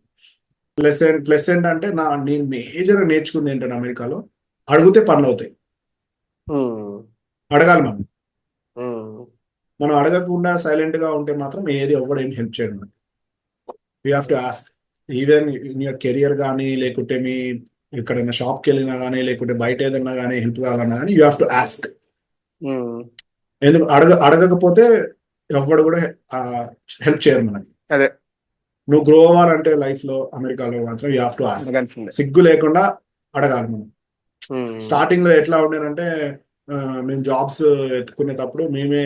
ప్లస్ ఏంటంటే నేను మేజర్ నేర్చుకుంది ఏంటంటే అమెరికాలో అడిగితే పనులు అవుతాయి. అడగాలి మనం అడగకుండా సైలెంట్ గా ఉంటే మాత్రం ఏది ఎవ్వడు ఏం హెల్ప్ చేయడం. You have to ask. Even in your career కానీ, లేకుంటే మీ ఎక్కడైనా షాప్కి వెళ్ళినా కానీ, లేకుంటే బయట ఏదైనా కానీ హెల్ప్ కావాలన్నా కానీ యూ హ్యావ్ టు ఆస్క్. ఎందుకు అడగకపోతే ఎవ్వడు కూడా హెల్ప్ చేయరు మనకి. అదే నువ్వు గ్రో అవ్వాలంటే లైఫ్ లో అమెరికాలో మాత్రం యూ హ్యావ్ టు ఆస్క్. సిగ్గు లేకుండా అడగాలి మనం. స్టార్టింగ్ లో ఎట్లా ఉండేనంటే మేము జాబ్స్ ఎత్తుకునేటప్పుడు మేమే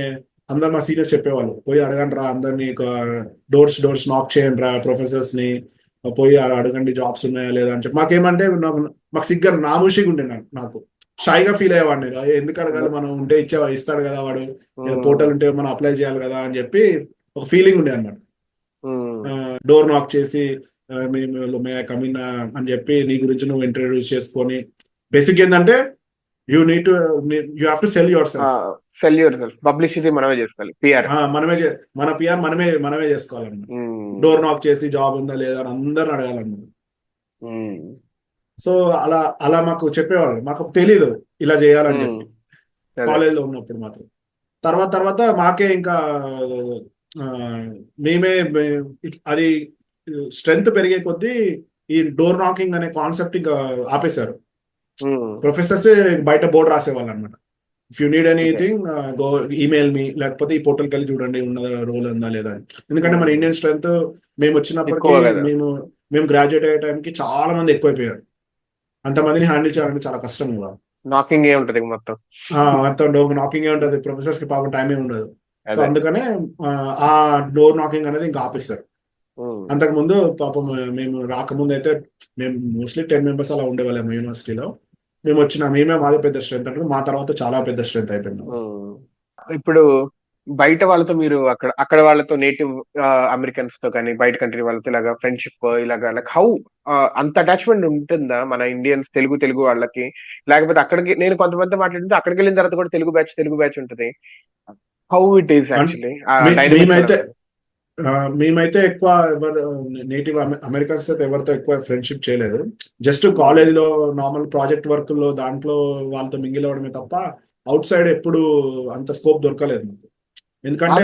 అందరు మా సీనియర్స్ చెప్పేవాళ్ళు, పోయి అడగండి రా అందరినీ, డోర్స్ నాక్ చేయండి రా ప్రొఫెసర్స్ ని, పోయి అడగండి జాబ్స్ ఉన్నాయా లేదా అని చెప్పి. మాకేమంటే మాకు సిగ్గా నామూషిగా ఉండే నాకు షైగా ఫీల్ అయ్యేవాడిని. ఎందుకు అడగాలి, మనం ఉంటే ఇస్తాడు కదా వాడు, పోర్టల్ ఉంటే మనం అప్లై చేయాలి కదా అని చెప్పి ఒక ఫీలింగ్ ఉండే అనమాట. డోర్ నాక్ చేసి మేము మే కమిన్ అని చెప్పి నీ గురించి నువ్వు ఇంట్రడ్యూస్ చేసుకొని, బేసిక్ ఏంటంటే you need to you have to cell your self. Cell your self, publicity మనమే చేసుకోవాలి, పిఆర్ మన పిఆర్ మనమే చేసుకోవాలన్నమాట. డోర్ నాక్ చేసి జాబ్ ఉందా లేదా అని అందరిని అడగాలన్నమాట. సో అలా మాకు చెప్పేవాళ్ళు, మాకు తెలీదు ఇలా చేయాలని చెప్పి కాలేజ్లో ఉన్నప్పుడు మాత్రం. తర్వాత మాకే ఇంకా అది స్ట్రెంగ్త్ పెరిగే కొద్దీ ఈ డోర్ నాకింగ్ అనే కాన్సెప్ట్ ఇంకా ఆపేశారు. ప్రొఫెసర్స్ బయట బోర్డు రాసేవాళ్ళు అనమాట. If you need anything go email me, లేకపోతే ఈ పోర్టల్కి వెళ్ళి చూడండి ఉన్న రోల్ ఉందా లేదా అని. ఎందుకంటే మన ఇండియన్ స్ట్రెంగ్త్ మేము వచ్చినప్పటికీ మేము గ్రాడ్యుయేట్ అయ్యే టైంకి చాలా మంది ఎక్కువైపోయారు. అంతమందిని హ్యాండిల్ చేయాలంటే చాలా కష్టం కదా. నాకింగ్ ఉంటది మొత్తం నాకింగ్ ఉంటది, ప్రొఫెసర్స్ కి పాపం టైమే ఉండదు. సో అందుకనే ఆ డోర్ నాకింగ్ అనేది ఇంకా ఆపేస్తారు. అంతకు ముందు పాపం మేము రాకముందు అయితే మేము మోస్ట్లీ 10 మెంబర్స్ అలా ఉండేవాళ్ళం యూనివర్సిటీలో. మేమే మాదే పెద్ద స్ట్రెంత్ అంటే, మా తర్వాత చాలా పెద్ద స్ట్రెంత్ అయిపోయింది. ఇప్పుడు బయట వాళ్ళతో మీరు అక్కడ వాళ్ళతో నేటివ్ అమెరికన్స్ తో కానీ బయట కంట్రీ వాళ్ళతో ఇలాగా ఫ్రెండ్షిప్ ఇలాగా లైక్ హౌ అంత అటాచ్మెంట్ ఉంటుందా మన ఇండియన్స్ తెలుగు వాళ్ళకి? లేకపోతే అక్కడికి నేను కొంతమంది మాట్లాడితే అక్కడికి వెళ్ళిన తర్వాత కూడా తెలుగు బ్యాచ్ ఉంటుంది. How it is actually? మేమైతే ఎక్కువ నేటివ్ అమెరికన్స్ అయితే ఎవరితో ఎక్కువ ఫ్రెండ్షిప్ చేయలేదు. జస్ట్ కాలేజ్ లో నార్మల్ ప్రాజెక్ట్ వర్క్ లో దాంట్లో వాళ్ళతో మింగిల్ అవ్వడమే తప్ప అవుట్ సైడ్ ఎప్పుడు అంత స్కోప్ దొరకలేదు నాకు. ఎందుకంటే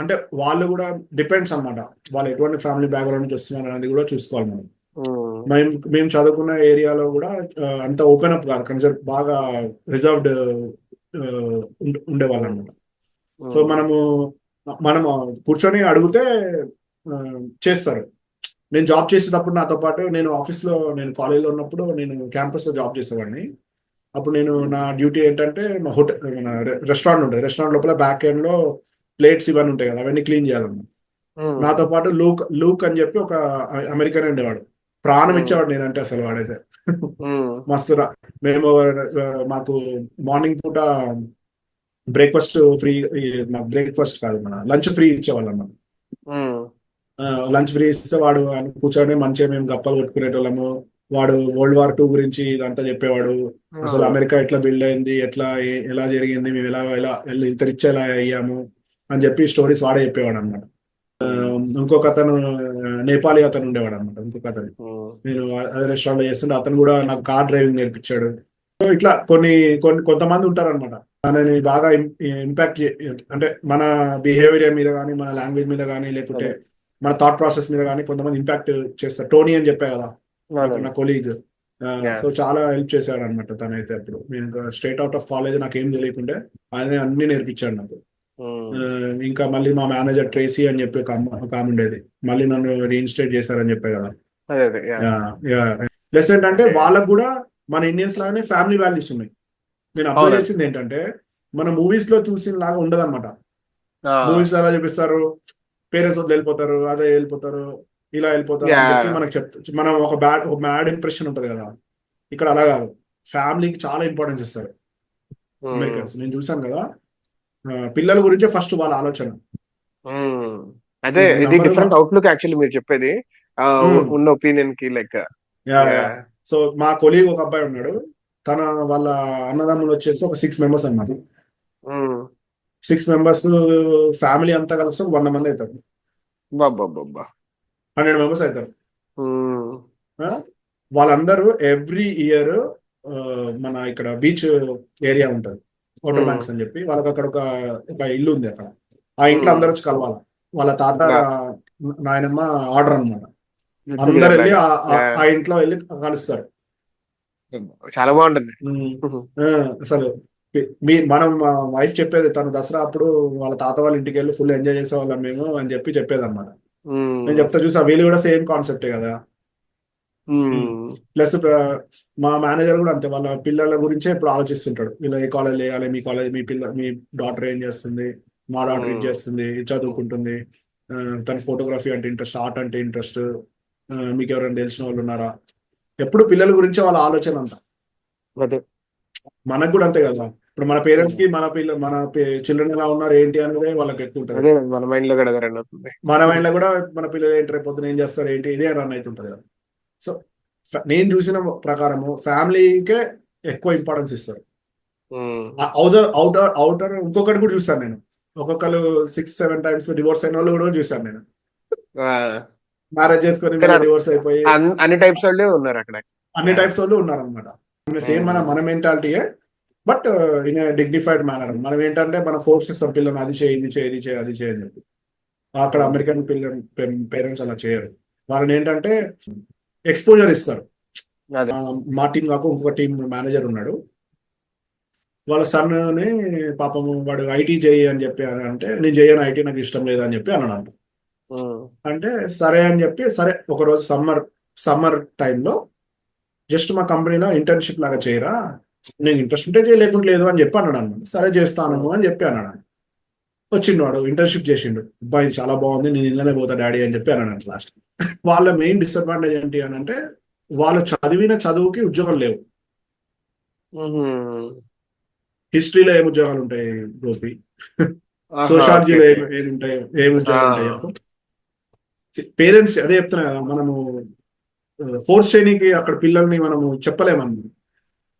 అంటే వాళ్ళు కూడా డిపెండ్స్ అన్నమాట, వాళ్ళు ఎటువంటి ఫ్యామిలీ బ్యాక్గ్రౌండ్ నుంచి వస్తున్నారు అనేది కూడా చూసుకోవాలి మనం. మేము చదువుకున్న ఏరియాలో కూడా అంత ఓపెన్ అప్ కాదు, కన్సర్ బాగా రిజర్వ్డ్ ఉండేవాళ్ళు అనమాట. సో మనము కూర్చొని అడిగితే చేస్తారు. నేను జాబ్ చేసేటప్పుడు నాతో పాటు నేను కాలేజ్లో ఉన్నప్పుడు నేను క్యాంపస్ లో జాబ్ చేసేవాడిని. అప్పుడు నా డ్యూటీ ఏంటంటే మా మన రెస్టారెంట్ ఉంటుంది, రెస్టారెంట్ లోపల బ్యాక్ ఎండ్ లో ప్లేట్స్ ఇవన్నీ ఉంటాయి కదా, అవన్నీ క్లీన్ చేయాలన్నమాట. నాతో పాటు లూక్ అని చెప్పి ఒక అమెరికన్ ఉండేవాడు, ప్రాణం ఇచ్చేవాడు నేనంటే అసలు. వాడైతే మస్తు మాకు మార్నింగ్ పూట బ్రేక్ఫాస్ట్ ఫ్రీ, బ్రేక్ఫాస్ట్ కాదు మన లంచ్ ఫ్రీ ఇచ్చేవాళ్ళు అన్నమాట. లంచ్ ఫ్రీ ఇస్తే వాడు కూర్చొని మంచిగా మేము గప్పలు కొట్టుకునేటోళ్ళము. వాడు వరల్డ్ వార్ 2 గురించి ఇదంతా చెప్పేవాడు. అసలు అమెరికా ఎట్లా బిల్డ్ అయింది, ఎలా జరిగింది, మేము ఎలా ఇంత రిచ్ ఎలా అయ్యాము అని చెప్పి స్టోరీస్ వాడే చెప్పేవాడు అనమాట. ఇంకొక అతను నేపాలీ అతను ఉండేవాడు అనమాట. ఇంకొక అతను నేను అదే రెస్టారెంట్ లో చేస్తుంటే అతను కూడా నాకు కార్ డ్రైవింగ్ నేర్పించాడు. సో ఇట్లా కొంతమంది ఉంటారనమాట మనని బాగా ఇంపాక్ట్, అంటే మన బిహేవియర్ మీద కానీ, మన లాంగ్వేజ్ మీద కానీ, లేకుంటే మన థాట్ ప్రాసెస్ మీద కానీ కొంతమంది ఇంపాక్ట్ చేస్తారు. టోనీ అని చెప్పా కదా నా కొలీగ్, సో చాలా హెల్ప్ చేశాడు అనమాట తనైతే. అప్పుడు నేను స్ట్రైట్ అవుట్ ఆఫ్ కాలేజ్ నాకేం తెలియకుంటే ఆయన అన్ని నేర్పించాడు నాకు. ఇంకా మళ్ళీ మా మేనేజర్ ట్రేసీ అని చెప్పి ఒక ఆమె ఉండేది, మళ్ళీ నన్ను రీఇన్స్టేట్ చేశారని చెప్పే కదా. ప్లస్ ఏంటంటే వాళ్ళకు కూడా మన ఇండియన్స్ లాగానే ఫ్యామిలీ వాల్యూస్ ఉన్నాయి. నేను అబ్జర్వ్ చేసింది ఏంటంటే మన మూవీస్ లో చూసిన లాగా ఉండదు అనమాట. మూవీస్ లో ఎలా చూపిస్తారు, పేరెంట్స్ వద్దు వెళ్ళిపోతారు, అదే వెళ్ళిపోతారు, ఇలా వెళ్ళిపోతారు అని చెప్పి మనకు మనం ఒక బ్యాడ్ ఇంప్రెషన్ ఉంటది కదా. ఇక్కడ అలా కాదు, ఫ్యామిలీకి చాలా ఇంపార్టెన్స్ ఇస్తారు అమెరికన్స్. నేను చూసాను కదా, పిల్లల గురించే ఫస్ట్ వాళ్ళ ఆలోచన. అదే ఇది డిఫరెంట్ అవుట్లుక్ యాక్చువల్లీ మీరు చెప్పేది ఉన్న ఒపీనియన్ కి లైక్. సో మా కొలీగ్ ఒక అబ్బాయి ఉన్నాడు, వాళ్ళ అన్నదమ్ములు వచ్చేసి ఒక 6 మెంబర్స్ అన్నమాట. 6 మెంబర్స్ ఫ్యామిలీ అంతా కలిసి 100 మంది అవుతారు, 100 మెంబర్స్ అవుతారు. వాళ్ళందరూ ఎవ్రీ ఇయర్ మన ఇక్కడ బీచ్ ఏరియా ఉంటది, వాటర్ బ్యాంక్స్ అని చెప్పి, వాళ్ళకి అక్కడ ఒక ఇల్లు ఉంది. అక్కడ ఆ ఇంట్లో అందరు వచ్చి కలవాలి. వాళ్ళ తాత నాయనమ్మ ఆర్డర్ అనమాట. అందరు వెళ్ళి ఆ ఇంట్లో వెళ్ళి కలుస్తారు. చాలా బాగుంటుంది అసలు. మనం వైఫ్ చెప్పేది, తను దసరా అప్పుడు వాళ్ళ తాత వాళ్ళ ఇంటికి వెళ్ళి ఫుల్ ఎంజాయ్ చేసేవాళ్ళం మేము అని చెప్పేది అనమాట. నేను చెప్తా చూసా, వీళ్ళు కూడా సేమ్ కాన్సెప్టే కదా. ప్లస్ మా మేనేజర్ కూడా అంతే, వాళ్ళ పిల్లల గురించే ఇప్పుడు ఆలోచిస్తుంటాడు. వీళ్ళు ఏ కాలేజ్ వేయాలి, మీ కాలేజ్ మీ డాటర్ ఏం చేస్తుంది, మా డాటర్ ఇది చేస్తుంది, ఇది చదువుకుంటుంది, ఆ, తన ఫోటోగ్రఫీ అంటే ఇంట్రెస్ట్, ఆర్ట్ అంటే ఇంట్రెస్ట్, మీకు ఎవరైనా తెలిసిన వాళ్ళు ఉన్నారా, ఎప్పుడు పిల్లల గురించే వాళ్ళ ఆలోచన అంతా. అదే మనకు కూడా అంతే కదా, ఇప్పుడు మన పేరెంట్స్ కి మన చిల్డ్రన్ ఎలా ఉన్నారు ఏంటి అనేది వాళ్ళకి ఎక్కువ ఉంటుంది. అదే మన మైండ్ లో కూడా అదే రన్ అవుతుంది. మన మైండ్ లో కూడా మన పిల్లలు ఏంటి, రేపు పొద్దున ఏం చేస్తారు ఏంటి, ఇదే రన్ అవుతుంటది కదా. సో నేను చూసిన ప్రకారము ఫ్యామిలీకే ఎక్కువ ఇంపార్టెన్స్ ఇస్తారు. అవుటర్ ఇంకొకటి కూడా చూస్తాను నేను, ఒక్కొక్కరు 6-7 times డివోర్స్ అయిన వాళ్ళు కూడా చూసాను నేను. మ్యారేజ్ చేసుకొని మళ్ళీ డివోర్స్ అయిపోయి అన్ని టైప్స్ వాళ్ళే ఉన్నారు అక్కడ. అన్ని టైప్స్ వాళ్ళు ఉన్నారనమాట. సేమ్ మన మెంటాలిటీయే, బట్ ఇన్ డిగ్నిఫైడ్ మేనర్. మనం ఏంటంటే మనం ఫోర్స్ చేస్తాం పిల్లలు, అది చేయి ఇది చేయి ఇది చేయి అది చేయి అని చెప్పి. అక్కడ అమెరికన్ పిల్లలు పేరెంట్స్ అలా చేయరు. వాళ్ళని ఏంటంటే ఎక్స్పోజర్ ఇస్తారు. మా టీం కాక ఇంకొక టీం మేనేజర్ ఉన్నాడు, వాళ్ళ సన్ని పాపము వాడు ఐటీ చేయి అని చెప్పి అని అంటే, నేను చేయను ఐటీ, నాకు ఇష్టం లేదు అని చెప్పి అన్నాడు. అంటే సరే అని చెప్పి, సరే ఒకరోజు సమ్మర్ టైంలో జస్ట్ మా కంపెనీలో ఇంటర్న్షిప్ లాగా చేయరా, నేను ఇంట్రెస్ట్ ఉంటే చేయలేకుండా లేదు అని చెప్పి అన్నాడు అనమాట. సరే చేస్తాను అని చెప్పి అన్నాడు. వచ్చిండు వాడు, ఇంటర్న్షిప్ చేసిండు. అబ్బాయి చాలా బాగుంది, నేను ఇళ్ళనే పోతా డాడీ అని చెప్పి అన్నాడు లాస్ట్. వాళ్ళ మెయిన్ డిసడ్వాంటేజ్ ఏంటి అని అంటే, వాళ్ళు చదివిన చదువుకి ఉద్యోగాలు లేవు. హిస్టరీలో ఏం ఉద్యోగాలు ఉంటాయి గోపి, సోషాలజీలో ఏమి ఉద్యోగాలు ఉంటాయి. పేరెంట్స్ అదే చెప్తున్నా కదా, మనము ఫోర్స్ చేయడానికి అక్కడ పిల్లల్ని మనము చెప్పలేమని,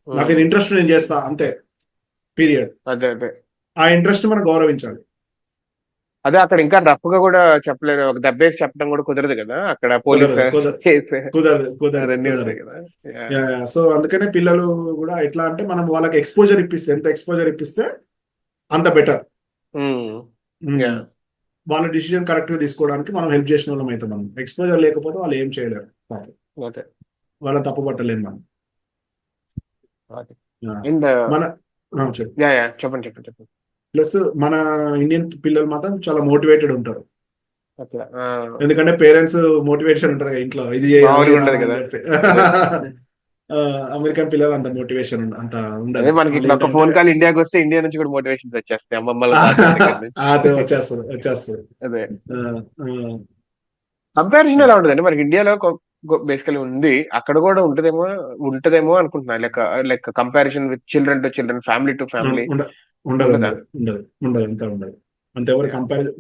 నాకు ఇది ఇంట్రెస్ట్ నేను చేస్తా అంతే, పీరియడ్. ఆ ఇంట్రెస్ట్ మనం గౌరవించాలి. అదే అక్కడ ఇంకా రఫ్ గా కూడా చెప్పలేరు, ఒక దెబ్బేసి చెప్పడం కూడా కుదరదు కదా అక్కడ, పోలీస్ కుదరదు. సో అందుకనే పిల్లలు కూడా ఎట్లా అంటే, మనం వాళ్ళకి ఎక్స్పోజర్ ఇప్పిస్తే, ఎంత ఎక్స్పోజర్ ఇప్పిస్తే అంత బెటర్. వాళ్ళ డిసిజన్ కరెక్ట్ గా తీసుకోవడానికి మనం హెల్ప్ చేసిన వాళ్ళం అయితే, మనం ఎక్స్పోజర్ లేకపోతే వాళ్ళు ఏం చేయలేరు. వాళ్ళ తప్పు పట్టలేము మనం. చెప్పండి. ప్లస్ మన ఇండియన్ పిల్లలు మాత్రం చాలా మోటివేటెడ్ ఉంటారు, ఎందుకంటే పేరెంట్స్ మోటివేషన్ ఉంటది కదా ఇంట్లో, ఇది అమెరికన్ పిల్లలు అంత మోటివేషన్ అంత ఉండదు. మనకి ఒక ఫోన్ కాల్ ఇండియాకి వస్తే ఇండియా నుంచి కూడా మోటివేషన్ వచ్చేస్తాయి, అదే వచ్చేస్తుంది. అదే కంపారిజన్ ఎలా ఉంటదండి మనకి ఇండియాలో బేసికలీ ఉంది, అక్కడ కూడా ఉంటదేమో అనుకుంటున్నా, like comparison with children to children, family to family. ఉండదు. ఎంత ఉండదు అంతెవరు కంపారిజన్.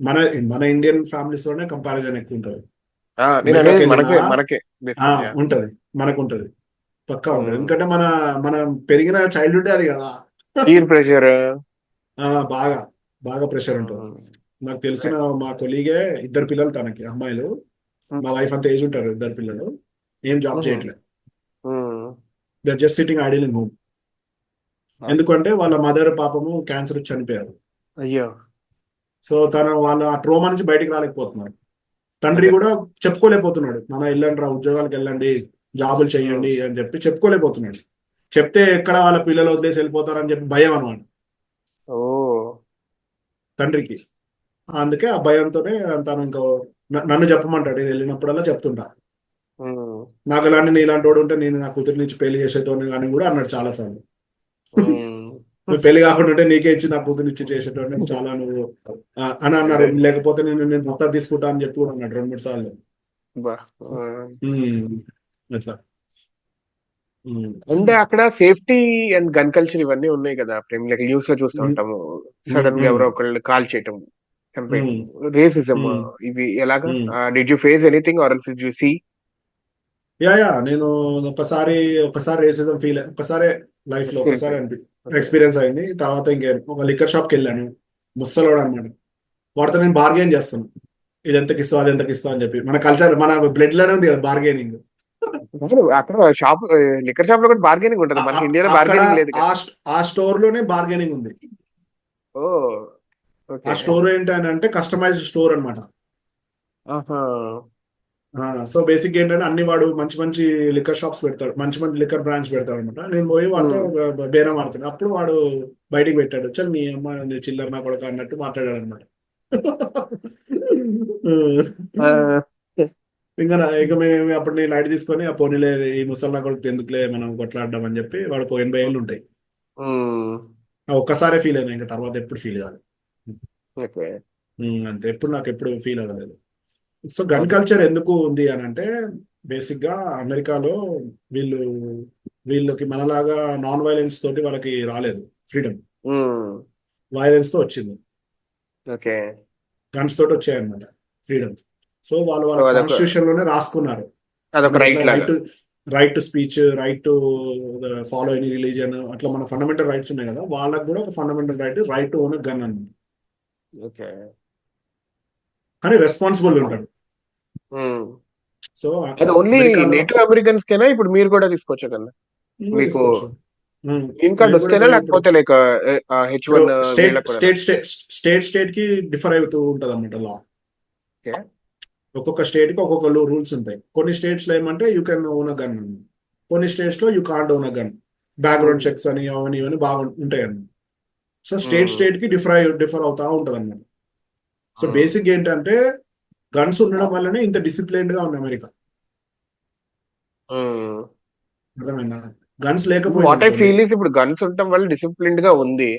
మన ఇండియన్ ఫ్యామిలీస్ లోనే కంపారిజన్ ఎక్కువ ఉంటది. ఉంటది, మనకు ఉంటది, పక్కా ఉంటది. ఎందుకంటే మనం పెరిగిన చైల్డ్హుడ్ అది కదా, పీర్ ప్రెషర్ బాగా ప్రెషర్ ఉంటుంది. నాకు తెలిసిన మా కొలీగే 2 పిల్లలు, తనకి అమ్మాయిలు, మా వైఫ్ అంత ఏజ్ ఉంటారు, 2 పిల్లలు, ఏం జాబ్ చేయట్లేదు, they're just sitting idle in home. ఎందుకంటే వాళ్ళ మదర్ పాపము క్యాన్సర్ వచ్చి చనిపోయారు. అయ్యో. సో వాళ్ళ ఆ ట్రోమా నుంచి బయటికి రాలేకపోతున్నారు. తండ్రి కూడా చెప్పుకోలేకపోతున్నాడు, మన వెళ్ళండి ఉద్యోగాలకు వెళ్ళండి, జాబులు చేయండి అని చెప్పి చెప్పుకోలేకపోతున్నాడు. చెప్తే ఎక్కడ వాళ్ళ పిల్లలు వదిలేసి వెళ్ళిపోతారని చెప్పి భయం అనమాట తండ్రికి. అందుకే ఆ భయంతోనే తను ఇంకో నన్ను చెప్పమంటాడు, నేను వెళ్ళినప్పుడల్లా చెప్తుంటా, నాకు ఇలాంటి వాడు ఉంటే నేను నా కూతురి నుంచి పెళ్లి చేసేటోని అని కూడా అన్నాడు చాలా సార్లు. నువ్వు పెళ్లి కాకుండా ఉంటే నీకే ఇచ్చి నా కూతురు ఇచ్చి చేసేటోని చాలా నువ్వు అని అన్నారు. లేకపోతే నేను మొత్తం తీసుకుంటా అని చెప్పి కూడా అన్నాడు 2-3 సార్లు. అట్లా. అంటే అక్కడ సేఫ్టీ అండ్ గన్ కల్చర్ ఇవన్నీ ఉన్నాయి కదా, లైక్ న్యూస్ లో చూస్తూ ఉంటాము, సడన్ గా ఎవరో ఒకళ్ళు కాల్ చేయటం, రేసిజం, ఇవి ఎలాగా? Did you face anything or else did you see? నేను ఒకసారి రేసిజం ఫీల్, ఒకసారి లైఫ్ లో ఒకసారి ఎక్స్పీరియన్స్ అయింది. తర్వాత ఒక లిక్కర్ షాప్ కి వెళ్ళాను, ముసలోడు అనమాట, వాడితో నేను బార్గెన్ చేస్తాను, ఇది ఎంతకి ఇస్తావు అది ఎంతకి ఇస్తావు అని చెప్పి. మన కల్చర్, మన బ్లడ్ లోనే ఉంది కదా బార్గెనింగ్. అక్కడ షాప్, లిక్కర్ షాప్ లో కూడా బార్గెనింగ్ ఉంటుంది, మనకి ఇండియాలో బార్గెనింగ్ లేదు. ఆ స్టోర్ లోనే బార్గెనింగ్ ఉంది. ఆ స్టోర్ ఏంటంటే కస్టమైజ్డ్ స్టోర్ అనమాట. సో బేసిక్ ఏంటంటే అన్ని వాడు మంచి లిక్కర్ షాప్స్ పెడతాడు, మంచి లిక్కర్ బ్రాండ్స్ పెడతాడు అనమాట. నేను పోయి వాడితో బేరం ఆడుతాను. అప్పుడు వాడు బయటికి పెట్టాడు, చల్ నీ అమ్మ చిల్లర నా కొడుకు అన్నట్టు మాట్లాడాడు అనమాట. ఇక మేము అప్పుడు నేను లైట్ తీసుకొని ఆ పోనీలే ఈ ముసల్లా కొడుకు ఎందుకులే మనం కొట్లాడడం అని చెప్పి వాడికి 80 ఏళ్ళు ఉంటాయి. ఆ ఒక్కసారే ఫీల్ అయినా, ఇంకా తర్వాత ఎప్పుడు ఫీల్ కాదు. ఓకే. అంతే, ఎప్పుడు నాకు ఎప్పుడు ఫీల్ అవ్వలేదు. So gun okay. కల్చర్ ఎందుకు ఉంది అని అంటే, బేసిక్ గా అమెరికాలో వీళ్ళు వీళ్ళకి మనలాగా నాన్ వైలెన్స్ తోటి వాళ్ళకి రాలేదు ఫ్రీడమ్, వైలెన్స్ తో వచ్చింది. ఓకే. గన్స్ తోటి వచ్చాయన్నమాట ఫ్రీడమ్. సో వాళ్ళు సో వాళ్ళ అదొక కాన్స్టిట్యూషన్ లోనే రాసుకున్నారు. అదొక మనకి ఎట్లా రైట్ లాగా. Right to speech, right to follow any religion, అట్లా మన ఫండమెంటల్ రైట్స్ ఉన్నాయి కదా, వాళ్ళకి కూడా ఒక fundamental right to own gun అన్నమాట. ఓకే. కానీ రెస్పాన్సిబుల్ ఉంటారు. సో అది ఓన్లీ అమెరికాలో నేటివ్ అమెరికన్స్ కేనా? ఇప్పుడు మీరు కూడా తీసుకోవచ్చు కదా? నువ్వు మీకు తీసుకోవచ్చు. గ్రీన్ కార్డ్ మేము కూడా వస్తేనా, ఇప్పుడు ఇప్పుడు లేకపోతే లైక్ ఇప్పుడు H1 స్టేట్ వీళ్ళకి కూడా? స్టేట్ స్టేట్ స్టేట్ స్టేట్ కి డిఫర్ అవుతూ ఉంటది అన్నమాట లా. ఓకే. ఒక్కొక్క స్టేట్ కి ఒక్కొక్క రూల్స్ ఉంటాయి. కొన్ని స్టేట్స్ లో ఏమంటే you can own a gun, కొన్ని స్టేట్స్ లో you can't own a gun. Background checks అని అవన్నీ ఇవన్నీ బాగా ఉంటాయి అన్నమాట. సో స్టేట్ కి డిఫర్ అవుతా ఉంటది అన్నమాట. సో బేసిక్ ఏంటంటే గన్స్ ఉండడం వల్లనే ఇంత డిసిప్లైన్డ్ గా ఉంది అమెరికా. అర్థమైందా? గన్స్ లేకపోయింది వాట్ ఐ అనుకోండి, ఫీల్ ఇస్ ఇప్పుడు గన్స్ ఉండటం వల్ల డిసిప్లిన్డ్ గా ఉంది.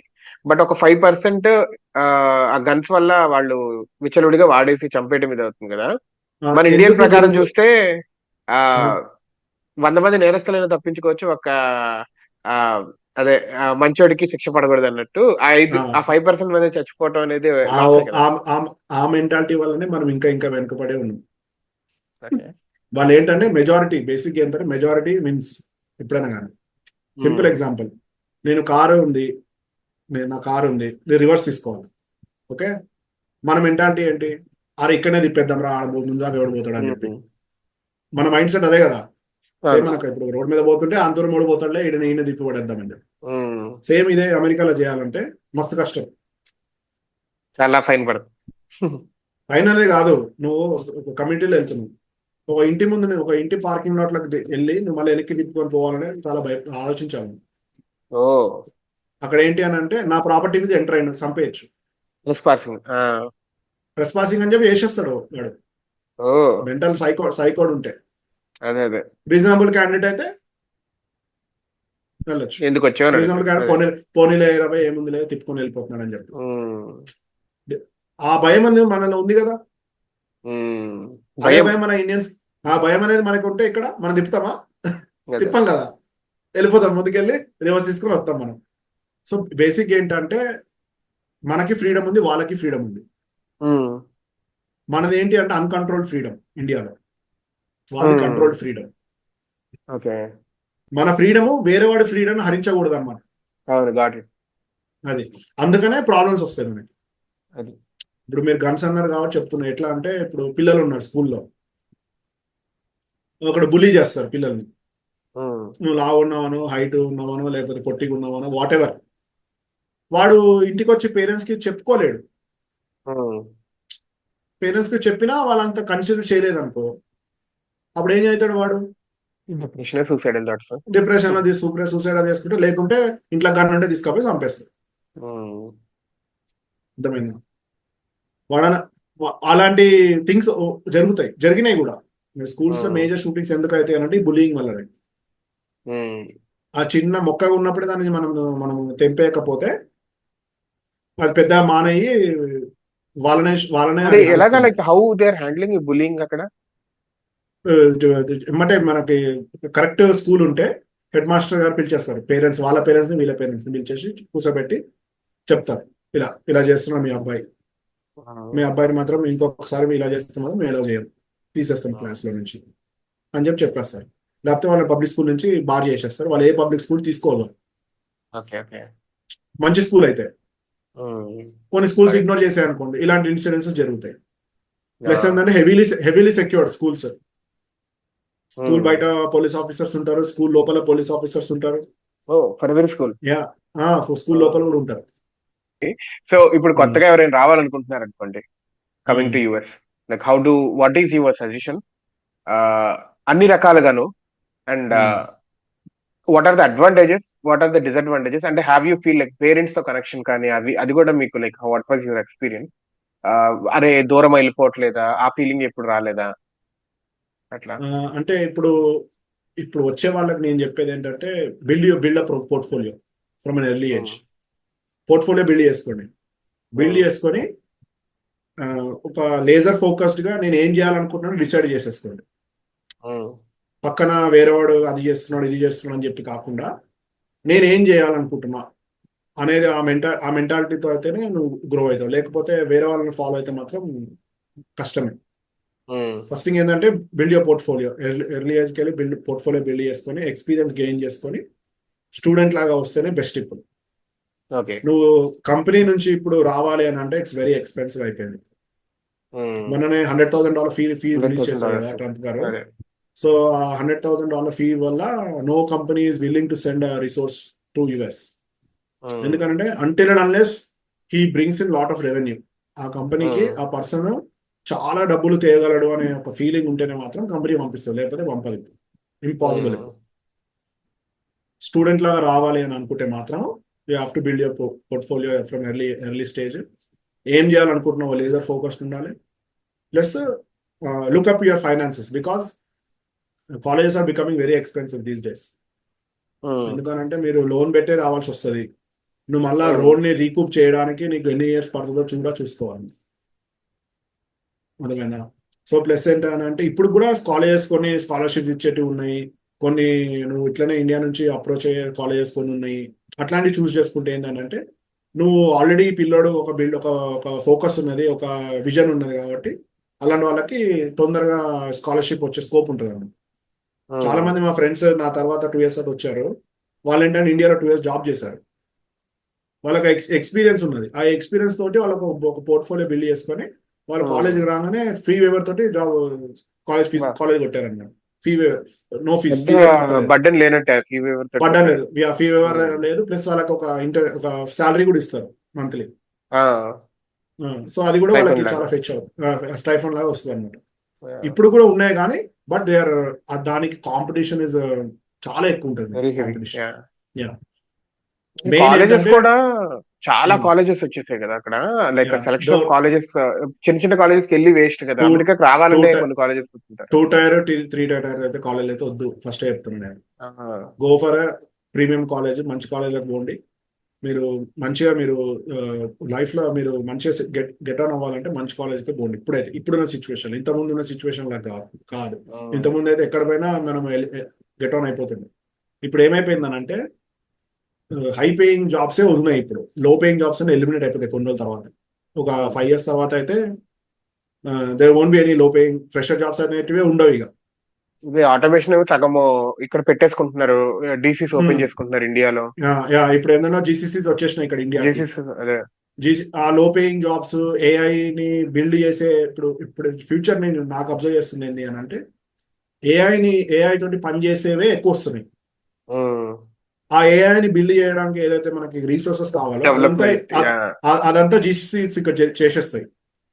బట్ ఒక 5% ఆ గన్స్ వల్ల వాళ్ళు విచ్చలవిడిగా వాడేసి చంపేయడం ఇది అవుతుంది కదా. మన ఇండియన్ ఎందుకు ప్రకారం జరుగు చూస్తే ఆ ఆ, 100 మంది నేరస్తులైనా తప్పించుకోవచ్చు, ఒక ఆ అదే మంచోడికి శిక్ష పడకూడదు అన్నట్టు ఆ ఆ, 5% మంది చచ్చిపోవటం అనేది ఆ లాసే కదా. ఆ- ఆ- ఆ మెంటాలిటీ వల్లనే మనం ఇంకా ఇంకా వెనుకబడే ఉన్నాం. ఓకే. వాళ్ళు ఏంటంటే మెజారిటీ, బేసిక్ ఏంటంటే మెజారిటీ విన్స్ ఎప్పుడైనా కానీ. సింపుల్ ఎగ్జాంపుల్, నేను కారు ఉంది, నా కారు ఉంది, నేను రివర్స్ తీసుకోవాలి. ఓకే, మన మెంటాలిటీ ఏంటి? అరే ఇక్కడనే తిప్పేద్దాం రా, ఆడ ముందుగా ఎవడు పోతాడు అని చెప్పి మన మైండ్ సెట్ అదే కదా. సేమ్ మనకు ఇప్పుడు రోడ్ మీద పోతుంటే అంతూరం మూడు పోతాడులే, ఈయన తిప్పి పడేద్దామని చెప్పి. సేమ్ ఇదే అమెరికాలో చేయాలంటే మస్తు కష్టం. చాలా ఫైన్ పడుతుంది. అయినదే కాదు, నువ్వు ఒక కమ్యూనిటీలో వెళ్తున్నావు, ఒక ఇంటి ముందు ఒక ఇంటి పార్కింగ్ లాట్లకు వెళ్ళి నువ్వు మళ్ళీ వెనక్కి తిప్పుకొని పోవాలని చాలా ఆలోచించాలి. ఓ, అక్కడ ఏంటి అని అంటే నా ప్రాపర్టీ మీద ఎంటర్ అయిన చంపేయచ్చు. పాసింగ్. ట్రెస్ పాసింగ్ అని చెప్పి వేసేస్తాడు వాడు. ఓ, మెంటల్ సైకోడ్ ఉంటే, అదే అదే. రీజనబుల్ క్యాండిడేట్ అయితే వెళ్ళొచ్చు. ఎందుకు వచ్చావని రీజనబుల్ అడుగుతాడు. క్యాండిడేట్ అదే. పోనీలే 20 ఏముంది లేదు తిప్పుకొని వెళ్ళిపోతున్నాడు అని చెప్పి. ఉమ్, ఆ భయం అనేది మనలో ఉంది కదా. ఉమ్, అదే భయం. భయం మన ఇండియన్స్, ఆ భయం అనేది మనకు ఉంటే ఇక్కడ మనం తిప్పుతామా? అదే. తిప్పం కదా, వెళ్ళిపోతాం ముందుకెళ్ళి రివర్స్ తీసుకుని వస్తాం మనం. సో బేసిక్ ఏంటంటే మనకి ఫ్రీడమ్ ఉంది, వాళ్ళకి ఫ్రీడమ్ ఉంది. ఉమ్, మనది ఏంటి అంటే అన్కంట్రోల్డ్ ఫ్రీడమ్ ఇండియాలో, వాళ్ళది కంట్రోల్డ్ ఫ్రీడమ్. ఓకే. మన ఫ్రీడము వేరే వాడి ఫ్రీడమ్ హరించకూడదు అనమాట. అవును, గాట్ ఇట్. అది అందుకనే ప్రాబ్లమ్స్ వస్తాయి మనకి. అది. ఇప్పుడు మీరు గన్స్ అన్నారు కాబట్టి చెప్తున్నా. ఎట్లా అంటే ఇప్పుడు పిల్లలు ఉన్నారు స్కూల్లో, ఒకడు బుల్లీ చేస్తారు పిల్లల్ని. నువ్వు లావు ఉన్నావనో, హైట్ ఉన్నావనో, లేకపోతే పొట్టిగా ఉన్నావనో, వాట్ ఎవర్, వాడు ఇంటికి వచ్చి పేరెంట్స్ కి చెప్పుకోలేడు. పేరెంట్స్ కి చెప్పినా వాళ్ళంతా కన్సిడర్ చేయలేదు అనుకో, అప్పుడు ఏం చేస్తాడు వాడు? Depression, suicidal thoughts. డిప్రెషన్ లో సూసైడ్ చేసుకుంటే, లేకుంటే ఇంట్లో గన్ ఉంటే తీసుకపోయి చంపేస్తాడు. అర్థమైందా? వాళ్ళ అలాంటి థింగ్స్ జరిగినాయి కూడా. స్కూల్స్ లో మేజర్ షూటింగ్స్ ఎందుకు అవుతాయి అంటే బులింగ్ వల్ల. ఆ చిన్న మొక్కగా ఉన్నప్పుడే దాన్ని మనం తెంపేయకపోతే అది పెద్ద మానయ్యి వాళ్ళనే మరి అది ఎలాగా, కలుస్తుంది. Like how they are handling bullying అక్కడ? ఏమంటే మనకి కరెక్ట్ స్కూల్ ఉంటే హెడ్ మాస్టర్ గారు పిలిచేస్తారు పేరెంట్స్, వాళ్ళ పేరెంట్స్ ని వీళ్ళ పేరెంట్స్ ని పిలిచేసి కూర్చోబెట్టి చెప్తారు, ఇలా ఇలా చేస్తున్నాం మీ అబ్బాయిని మాత్రం ఇంకొకసారి ఇలా చేస్తే మాత్రం మేము ఎలా చేయం, తీసేస్తాం క్లాస్ లో నుంచి అని చెప్పేస్తారు. లేకపోతే వాళ్ళ పబ్లిక్ స్కూల్ నుంచి బార్ చేసేస్తారు. వాళ్ళు ఏ పబ్లిక్ స్కూల్ తీసుకోవాలి, ఓకే. ఓకే. మంచి స్కూల్ అయితే. కొన్ని స్కూల్స్ ఇగ్నోర్ చేసాయనుకోండి, ఇలాంటి ఇన్సిడెంట్స్ జరుగుతాయి. ప్లస్ ఏంటంటే హెవీలీ సెక్యూర్డ్ స్కూల్స్. స్కూల్ బయట పోలీస్ ఆఫీసర్స్ ఉంటారు, స్కూల్ లోపల పోలీస్ ఆఫీసర్స్ ఉంటారు. For every school. Yeah, school లోపల కూడా ఉంటారు. సో ఇప్పుడు కొత్తగా ఎవరైనా రావాలనుకుంటున్నారు అనుకోండి, coming to US, like what is your suggestion అన్ని రకాలుగాను? And what are the advantages, what are the disadvantages? అంటే have you feel like parents తో కనెక్షన్ కానీ అది కూడా మీకు, like what was your experience? అరే దూరం వెళ్ళిపోవట్లేదా, ఆ ఫీలింగ్ ఎప్పుడు రాలేదా? అట్లా. అంటే ఇప్పుడు ఇప్పుడు వచ్చే వాళ్ళకి నేను చెప్పేది ఏంటంటే build a portfolio from an early age. Um, portfolio build um, చేసుకొని ఆ, ఒక లేజర్ ఫోకస్డ్ గా నేను ఏం చేయాలనుకుంటున్నాను డిసైడ్ చేసేసుకోండి. ఉమ్, పక్కన వేరేవాడు అది చేస్తున్నాడు ఇది చేస్తున్నాడు అని చెప్పి కాకుండా నేను ఏం చేయాలనుకుంటున్నా అనేది ఆ మెంటాలిటీతో అయితేనే నువ్వు గ్రో అవుతావు. లేకపోతే వేరే వాళ్ళని ఫాలో అయితే మాత్రం కష్టమే. ఉమ్. ఫస్ట్ థింగ్ ఏంటంటే బిల్డ్ యువర్ పోర్ట్ఫోలియో. ఎర్లీ ఏజ్కి వెళ్ళి పోర్ట్ఫోలియో బిల్డ్ చేసుకొని ఎక్స్పీరియన్స్ గెయిన్ చేసుకొని స్టూడెంట్ లాగా వస్తేనే బెస్ట్. ఇప్పుడు ఓకే. నువ్వు కంపెనీ నుంచి ఇప్పుడు రావాలి అని అంటే ఇట్స్ వెరీ ఎక్స్పెన్సివ్ అయిపోయింది. మొన్ననే $100,000 ఫీ రిలీజ్ చేశారు కదా $100,000. ట్రంప్ గారు. అదే. సో ఆ $100,000 ఫీ వల్ల no company is willing to send resource to US. Um, ఎందుకంటే until and unless he brings in lot of revenue, ఆ కంపెనీకి ఉమ్, ఆ పర్సన్ చాలా డబ్బులు తేయగలడు అనే ఒక ఫీలింగ్ ఉంటేనే మాత్రం కంపెనీ పంపిస్తుంది, లేకపోతే పంపదు. ఇంపాసిబుల్. ఉమ్, స్టూడెంట్ లాగా రావాలి అని అనుకుంటే మాత్రం you have to build your portfolio from early stage. ఏం చేయాలనుకుంటున్నావు లేజర్ ఫోకస్డ్ ఉండాలి. Plus look up your finances because colleges are becoming very expensive these days. Um, ఎందుకనంటే మీరు లోన్ పెట్టే రావాల్సి వస్తుంది. నువ్వు మళ్ళా ఉమ్. లోన్ ని రీకూప్ చేయడానికి నీకు ఎన్ని ఇయర్స్ పడుతుందో చూసుకోవాలి. అర్థమైందా? సో ప్లస్ ఏంటంటే ఇప్పుడు కూడా కాలేజెస్ కొన్ని స్కాలర్షిప్స్ ఇచ్చేటివి ఉన్నాయి. కొన్ని నువ్వు ఇట్లనే ఇండియా నుంచి అప్రోచ్ అయ్యే కాలేజెస్ కొన్ని ఉన్నాయి. అట్లాంటివి చూస్ చేసుకుంటే ఏంటంటే నువ్వు ఆల్రెడీ పిల్లోడు ఒక ఫోకస్ ఉన్నది, ఒక విజన్ ఉన్నది కాబట్టి అలాంటి వాళ్ళకి తొందరగా స్కాలర్షిప్ వచ్చే స్కోప్ ఉంటుంది అన్నమాట. చాలా మంది మా ఫ్రెండ్స్ నా తర్వాత 2 years అటు వచ్చారు. వాళ్ళు ఏంటంటే ఇండియాలో 2 years జాబ్ చేశారు. వాళ్ళకి ఎక్స్పీరియన్స్ ఉన్నది. ఆ ఎక్స్పీరియన్స్ తోటి వాళ్ళకు ఒక పోర్ట్ఫోలియో బిల్డ్ చేసుకొని వాళ్ళు కాలేజీకి రాగానే ఫ్రీ వేవర్ తోటి జాబ్, కాలేజ్ కొట్టారన్నమాట. ఫీ వేవర్, నో ఫీజ్ పెద్ద ఏం కట్టలేదు. బర్డెన్ లేనట్టే ఫీ వేవర్ తోటి పడ్డా కొట్టారు. లేదు, ఫీ వేవర్ లేదు. ప్లస్ వాళ్ళకి ఒక శాలరీ కూడా ఇస్తారు మంత్లీ. సో అది కూడా వాళ్ళకి స్టైపెండ్ చాలా లాగా. ఫెచ్ అవుతుంది, స్టైఫండ్ లాగా వస్తుంది అనమాట. ఇప్పుడు కూడా ఉన్నాయి కానీ బట్ దే ఆర్ దానికి కాంపిటీషన్ ఇస్ చాలా ఎక్కువ ఉంటుంది very heavy. Competition. Yeah, main colleges ఏంటంటే కూడా చాలా కాలేజెస్ వచ్చేసాయి కదా అక్కడ. లైక్ సెలక్షన్ ఆఫ్ కాలేజెస్ చిన్న చిన్న కాలేజెస్ కి వెళ్ళి వేస్ట్ కదా. టూ అమెరికాకి రావాలంటే కొన్ని కాలేజెస్ వస్తుంటారు. 2 tier 3 tier అయితే కాలేజ్ అయితే వద్దు. ఫస్ట్ చెప్తున్నాను నేను, గో ఫర్ ప్రీమియం కాలేజ్. మంచి కాలేజ్లకు పోండి. మీరు మంచిగా మీరు లైఫ్ లో మీరు మంచిగా గెట్ ఆన్ అవ్వాలంటే మంచి కాలేజ్కి పోండి. ఇప్పుడున్న సిచ్యువేషన్, ఇంతకుముందు ఉన్న సిచ్యువేషన్ లాగా కాదు. ఇంతకుముందు అయితే ఎక్కడ పోయినా మనం గెట్ ఆన్ అయిపోతుంది. ఇప్పుడు ఏమైపోయిందనంటే హై పేయింగ్ జాబ్సే ఉన్నాయి. ఇప్పుడు లో పేయింగ్ జాబ్స్ అని ఎలిమినేట్ అయిపోతాయి కొన్ని రోజుల తర్వాత. ఒక 5 years తర్వాత అయితే దేర్ వోంట్ బి ఎనీ లో పేయింగ్ ఫ్రెషర్ జాబ్స్ అనేటివే ఉండవు ఇక. ఇది ఆటోమేషన్ సగము ఇక్కడ పెట్టేసుకుంటున్నారు. డీసీస్ ఓపెన్ చేసుకుంటున్నారు ఇండియాలో. ఇప్పుడు ఏంటంటే జీసీసీస్ వచ్చేసినాయి ఇక్కడ ఇండియాకి. డీసీస్ అదే. ఆ లో పేయింగ్ జాబ్స్ ఏఐని బిల్డ్ చేసే ఇప్పుడు ఫ్యూచర్ నేను నాకు అబ్జర్వ్ చేస్తుంది ఏంటి అని అంటే ఏఐ తోటి పని చేసేవే ఎక్కువ వస్తున్నాయి. ఆ ఏఐని బిల్డ్ చేయడానికి ఏదైతే మనకి రీసోర్సెస్ కావాలో డెవలప్మెంట్. అదంతా జీసీసీ ఇక్కడ చేసేస్తాయి.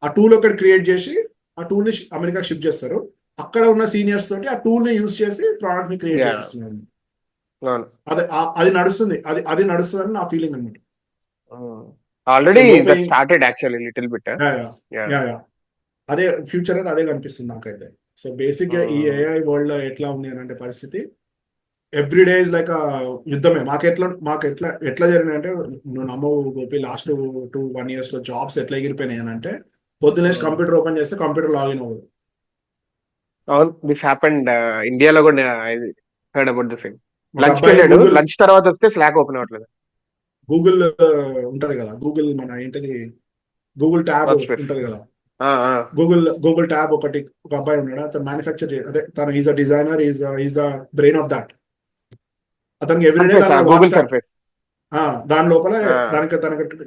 ఆ టూల్ ఒకటి క్రియేట్ చేసి ఆ టూల్ ని అమెరికా షిప్ చేస్తారు. అక్కడ ఉన్న సీనియర్స్ తోటి ఆ టూల్ ని యూజ్ చేసి ప్రోడక్ట్ ని క్రియేట్ చేస్తున్నారు. అది నడుస్తుంది. అది నడుస్తుందని నా ఫీలింగ్ అనమాట. Already started actually little bit. అదే ఫ్యూచర్ అయితే అదే కనిపిస్తుంది నాకైతే. సో బేసిక్ గా ఈ ఏఐ వరల్డ్ లో ఎట్లా ఉంది అని అంటే పరిస్థితి ఎవ్రీ డే ఇస్ లైక్ యుద్ధమే. మాకు ఎట్లా జరిగినాయి అంటే నువ్వు నమ్మవు గోపి, లాస్ట్ 1 years లో జాబ్స్ ఎట్లా ఎగిరిపోయినాయి అని అంటే పొద్దునేసి కంప్యూటర్ ఓపెన్ చేస్తే కంప్యూటర్ లాగిన్ అవ్వదు. అవును, దిస్ హ్యాపెండ్ ఇండియాలో కూడా. I heard about the same. Lunch వెళ్ళాడు, Google లంచ్ తర్వాత వస్తే స్లాక్ ఓపెన్ అవ్వట్లేదు. గూగుల్ ఉంటది కదా, గూగుల్ మన ఏంటది గూగుల్ ట్యాబ్ ఉంటది కదా, గూగుల్ ట్యాబ్ ఒక అబ్బాయి ఉన్నాడు. అతను మ్యానుఫ్యాక్చర్ అదే తను is a designer, is the brain of that. అతనికి ఎవ్రీడే గూగుల్ సర్ఫేస్ దాని లోపల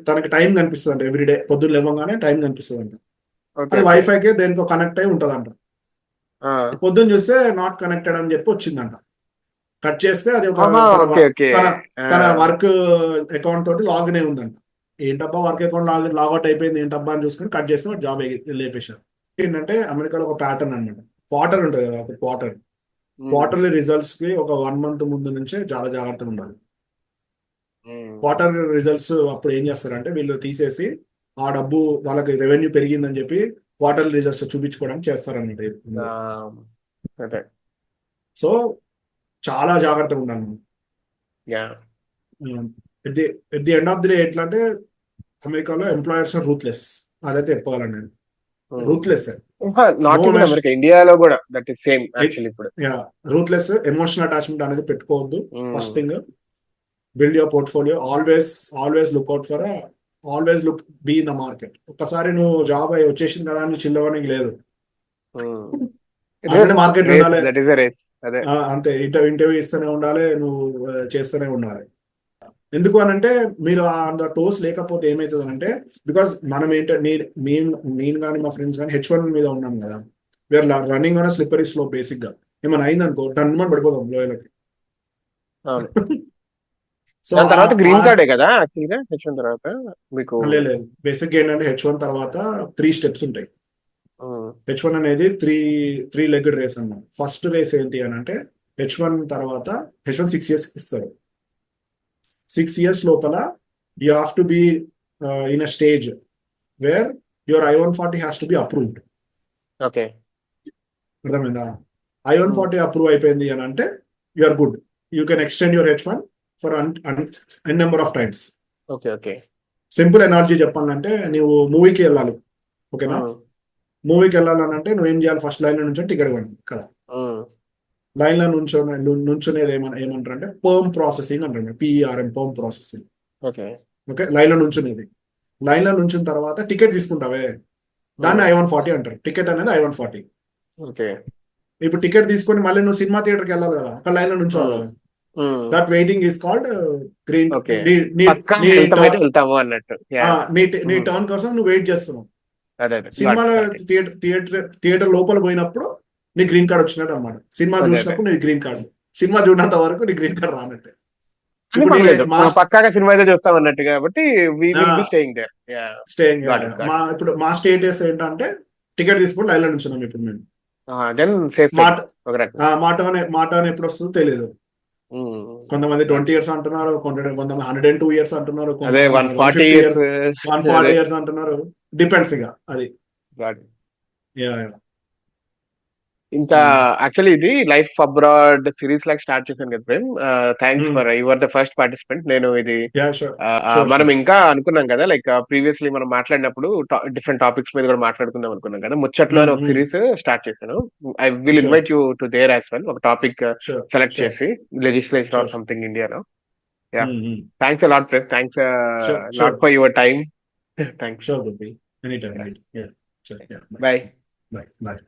తనకి టైం కనిపిస్తుంది అంట. ఎవ్రీడే పొద్దున్న లేవగానే టైం కనిపిస్తుంది అంట. అది వైఫైకే దేనికో కనెక్ట్ అయి ఉంటదంట. పొద్దున్న చూస్తే నాట్ కనెక్టెడ్ అని చెప్పి వచ్చిందంట. కట్ చేస్తే అది తన వర్క్ అకౌంట్ తోటి లాగిన్ అయి ఉందంట. ఏంటబ్బా వర్క్ అకౌంట్ లాగౌట్ అయిపోయింది ఏంటబ్బా అని చూసుకుని కట్ చేస్తే జాబ్ లేపేశారు. ఏంటంటే అమెరికాలో ఒక ప్యాటర్న్ అనమాట. క్వార్టర్ ఉంటుంది కదా, ఒక క్వార్టర్లీ రిజల్ట్స్ కి ఒక 1 month ముందు నుంచే చాలా జాగ్రత్తగా ఉండాలి. క్వార్టర్ రిజల్ట్స్ అప్పుడు ఏం చేస్తారంటే వీళ్ళు తీసేసి ఆ డబ్బు వాళ్ళకి రెవెన్యూ పెరిగిందని చెప్పి క్వార్టర్ రిజల్ట్స్ చూపించుకోవడానికి చేస్తారన్నమాట. అదే. సో చాలా జాగ్రత్తగా ఉండాలి మనం. Yeah. At the end of the day ఎట్లా అంటే అమెరికాలో ఎంప్లాయర్స్ ఆర్ రూత్లెస్. అదైతే చెప్పాలండి నేను. Ruthless. Not No even mess. America, ఇండియాలో కూడా దట్ ఈస్ సేమ్ యాక్చువల్లీ ఇప్పుడు. రూత్లెస్. ఎమోషనల్ అటాచ్మెంట్ అనేది పెట్టుకోవద్దు. Hmm. First thing, build your portfolio. Always look out for, always look be in the market. ఒక్కసారి నువ్వు జాబ్ అయి వచ్చేసింది కదా అని చిల్లవనికి లేదు. అలానే మార్కెట్ ఉండాలి. That is race. అదే. అంతే. ఇంటర్వ్యూ ఇస్తూనే ఉండాలి, నువ్వు చేస్తూనే ఉండాలి. ఎందుకు అనంటే మీరు అంత టోస్ లేకపోతే ఏమవుతుంది అంటే, బికాస్ మనం ఏంటంటే నేను కానీ మా ఫ్రెండ్స్ కానీ H1 మీద ఉన్నాం కదా, we're running on slippery slope. Basic గా ఏమైనా అయిందనుకో టన్మని పడిపోతాం లోయలకి. అవును. సో దాని తర్వాత గ్రీన్ కార్డే కదా యాక్చువల్గా H1 తర్వాత మీకు. లేదు, బేసిక్ గా ఏంటంటే H1 తర్వాత 3 స్టెప్స్ ఉంటాయి. H1 అనేది త్రీ లెగ్డ్ రేస్ అన్నమాట. ఫస్ట్ రేస్ ఏంటి అని అంటే H1 తర్వాత H1 6 years ఇస్తారు. 6 years లోపల you have to be in a stage where your I-140 has to be approved. Okay. అర్థమైందా? I-140 అప్రూవ్ అయిపోయింది అని అంటే you are good. You can extend your H1 for an number of times. Okay. Okay. Simple analogy చెప్పాలంటే నువ్వు మూవీకి వెళ్ళాలి, ఓకేనా? మూవీకి వెళ్ళాలనంటే నువ్వేం చేయాలి? ఫస్ట్ లైన్ నుంచి టికెట్ కొనాలి కదా. లైన్ లో నుంచునేది ఏమంటారు అంటే పర్మ్ ప్రాసెసింగ్ అంటారు. PERM, perm processing. Okay. Okay, line లో నుంచునేది. లైన్ లో నుంచిన తర్వాత టికెట్ తీసుకుంటావే, దాన్ని I-140 అంటారు. టికెట్ అనేది I-140. ఓకే. ఇప్పుడు టికెట్ తీసుకొని మళ్ళీ నువ్వు సినిమా థియేటర్కి వెళ్ళాలి కదా, అక్కడ లైన్ లో నుంచోవాలి కదా. That waiting is called green. వెళ్తాము అన్నట్టు. నీ టర్న్ కోసం నువ్వు వెయిట్ చేస్తున్నావు. అదే. సినిమాలో థియేటర్ లోపల పోయినప్పుడు నీ గ్రీన్ కార్డ్ వచ్చినట్టు అనమాట. సినిమా చూసినప్పుడు నీ గ్రీన్ కార్డ్, సినిమా చూడనంత వరకు నీ గ్రీన్ కార్డ్ రానట్టే. పక్కాగా సినిమా అయితే చూస్తాం అన్నట్టు కాబట్టి ఇప్పుడు మా స్టేటస్ ఏంటంటే టికెట్ తీసుకుని లైన్ లో నుంచున్నాం ఇప్పుడు మేము. మా టర్న్ ఎప్పుడు వస్తుందో తెలియదు. కొంతమంది 20 years అంటున్నారు, కొంతమంది 102 years అంటున్నారు, 140 years అంటున్నారు. డిపెండ్స్ ఇక అది. ఇంకా యాక్చువల్లీ ఇది లైఫ్ అబ్రాడ్ సిరీస్ లాగా స్టార్ట్ చేశాను కదా Prem. Thanks for your the first participant. నేను ఇది మనం ఇంకా అనుకున్నాం కదా, లైక్ ప్రీవియస్లీ మనం మాట్లాడినప్పుడు డిఫరెంట్ టాపిక్స్ మీద కూడా మాట్లాడుకుందాం అనుకున్నాం కదా. ముచ్చట్లో ఒక సిరీస్ స్టార్ట్ చేశాను. I will invite you to there as well. ఒక టాపిక్ సెలెక్ట్ చేసి లెజిస్లేషన్ ఆర్ సంథింగ్ ఇండియాలో. Thanks a lot Prem. Thanks lot for your time. Thanks. Sure, Gopi. Anytime. Yeah. Sure. Yeah. Bye. Bye.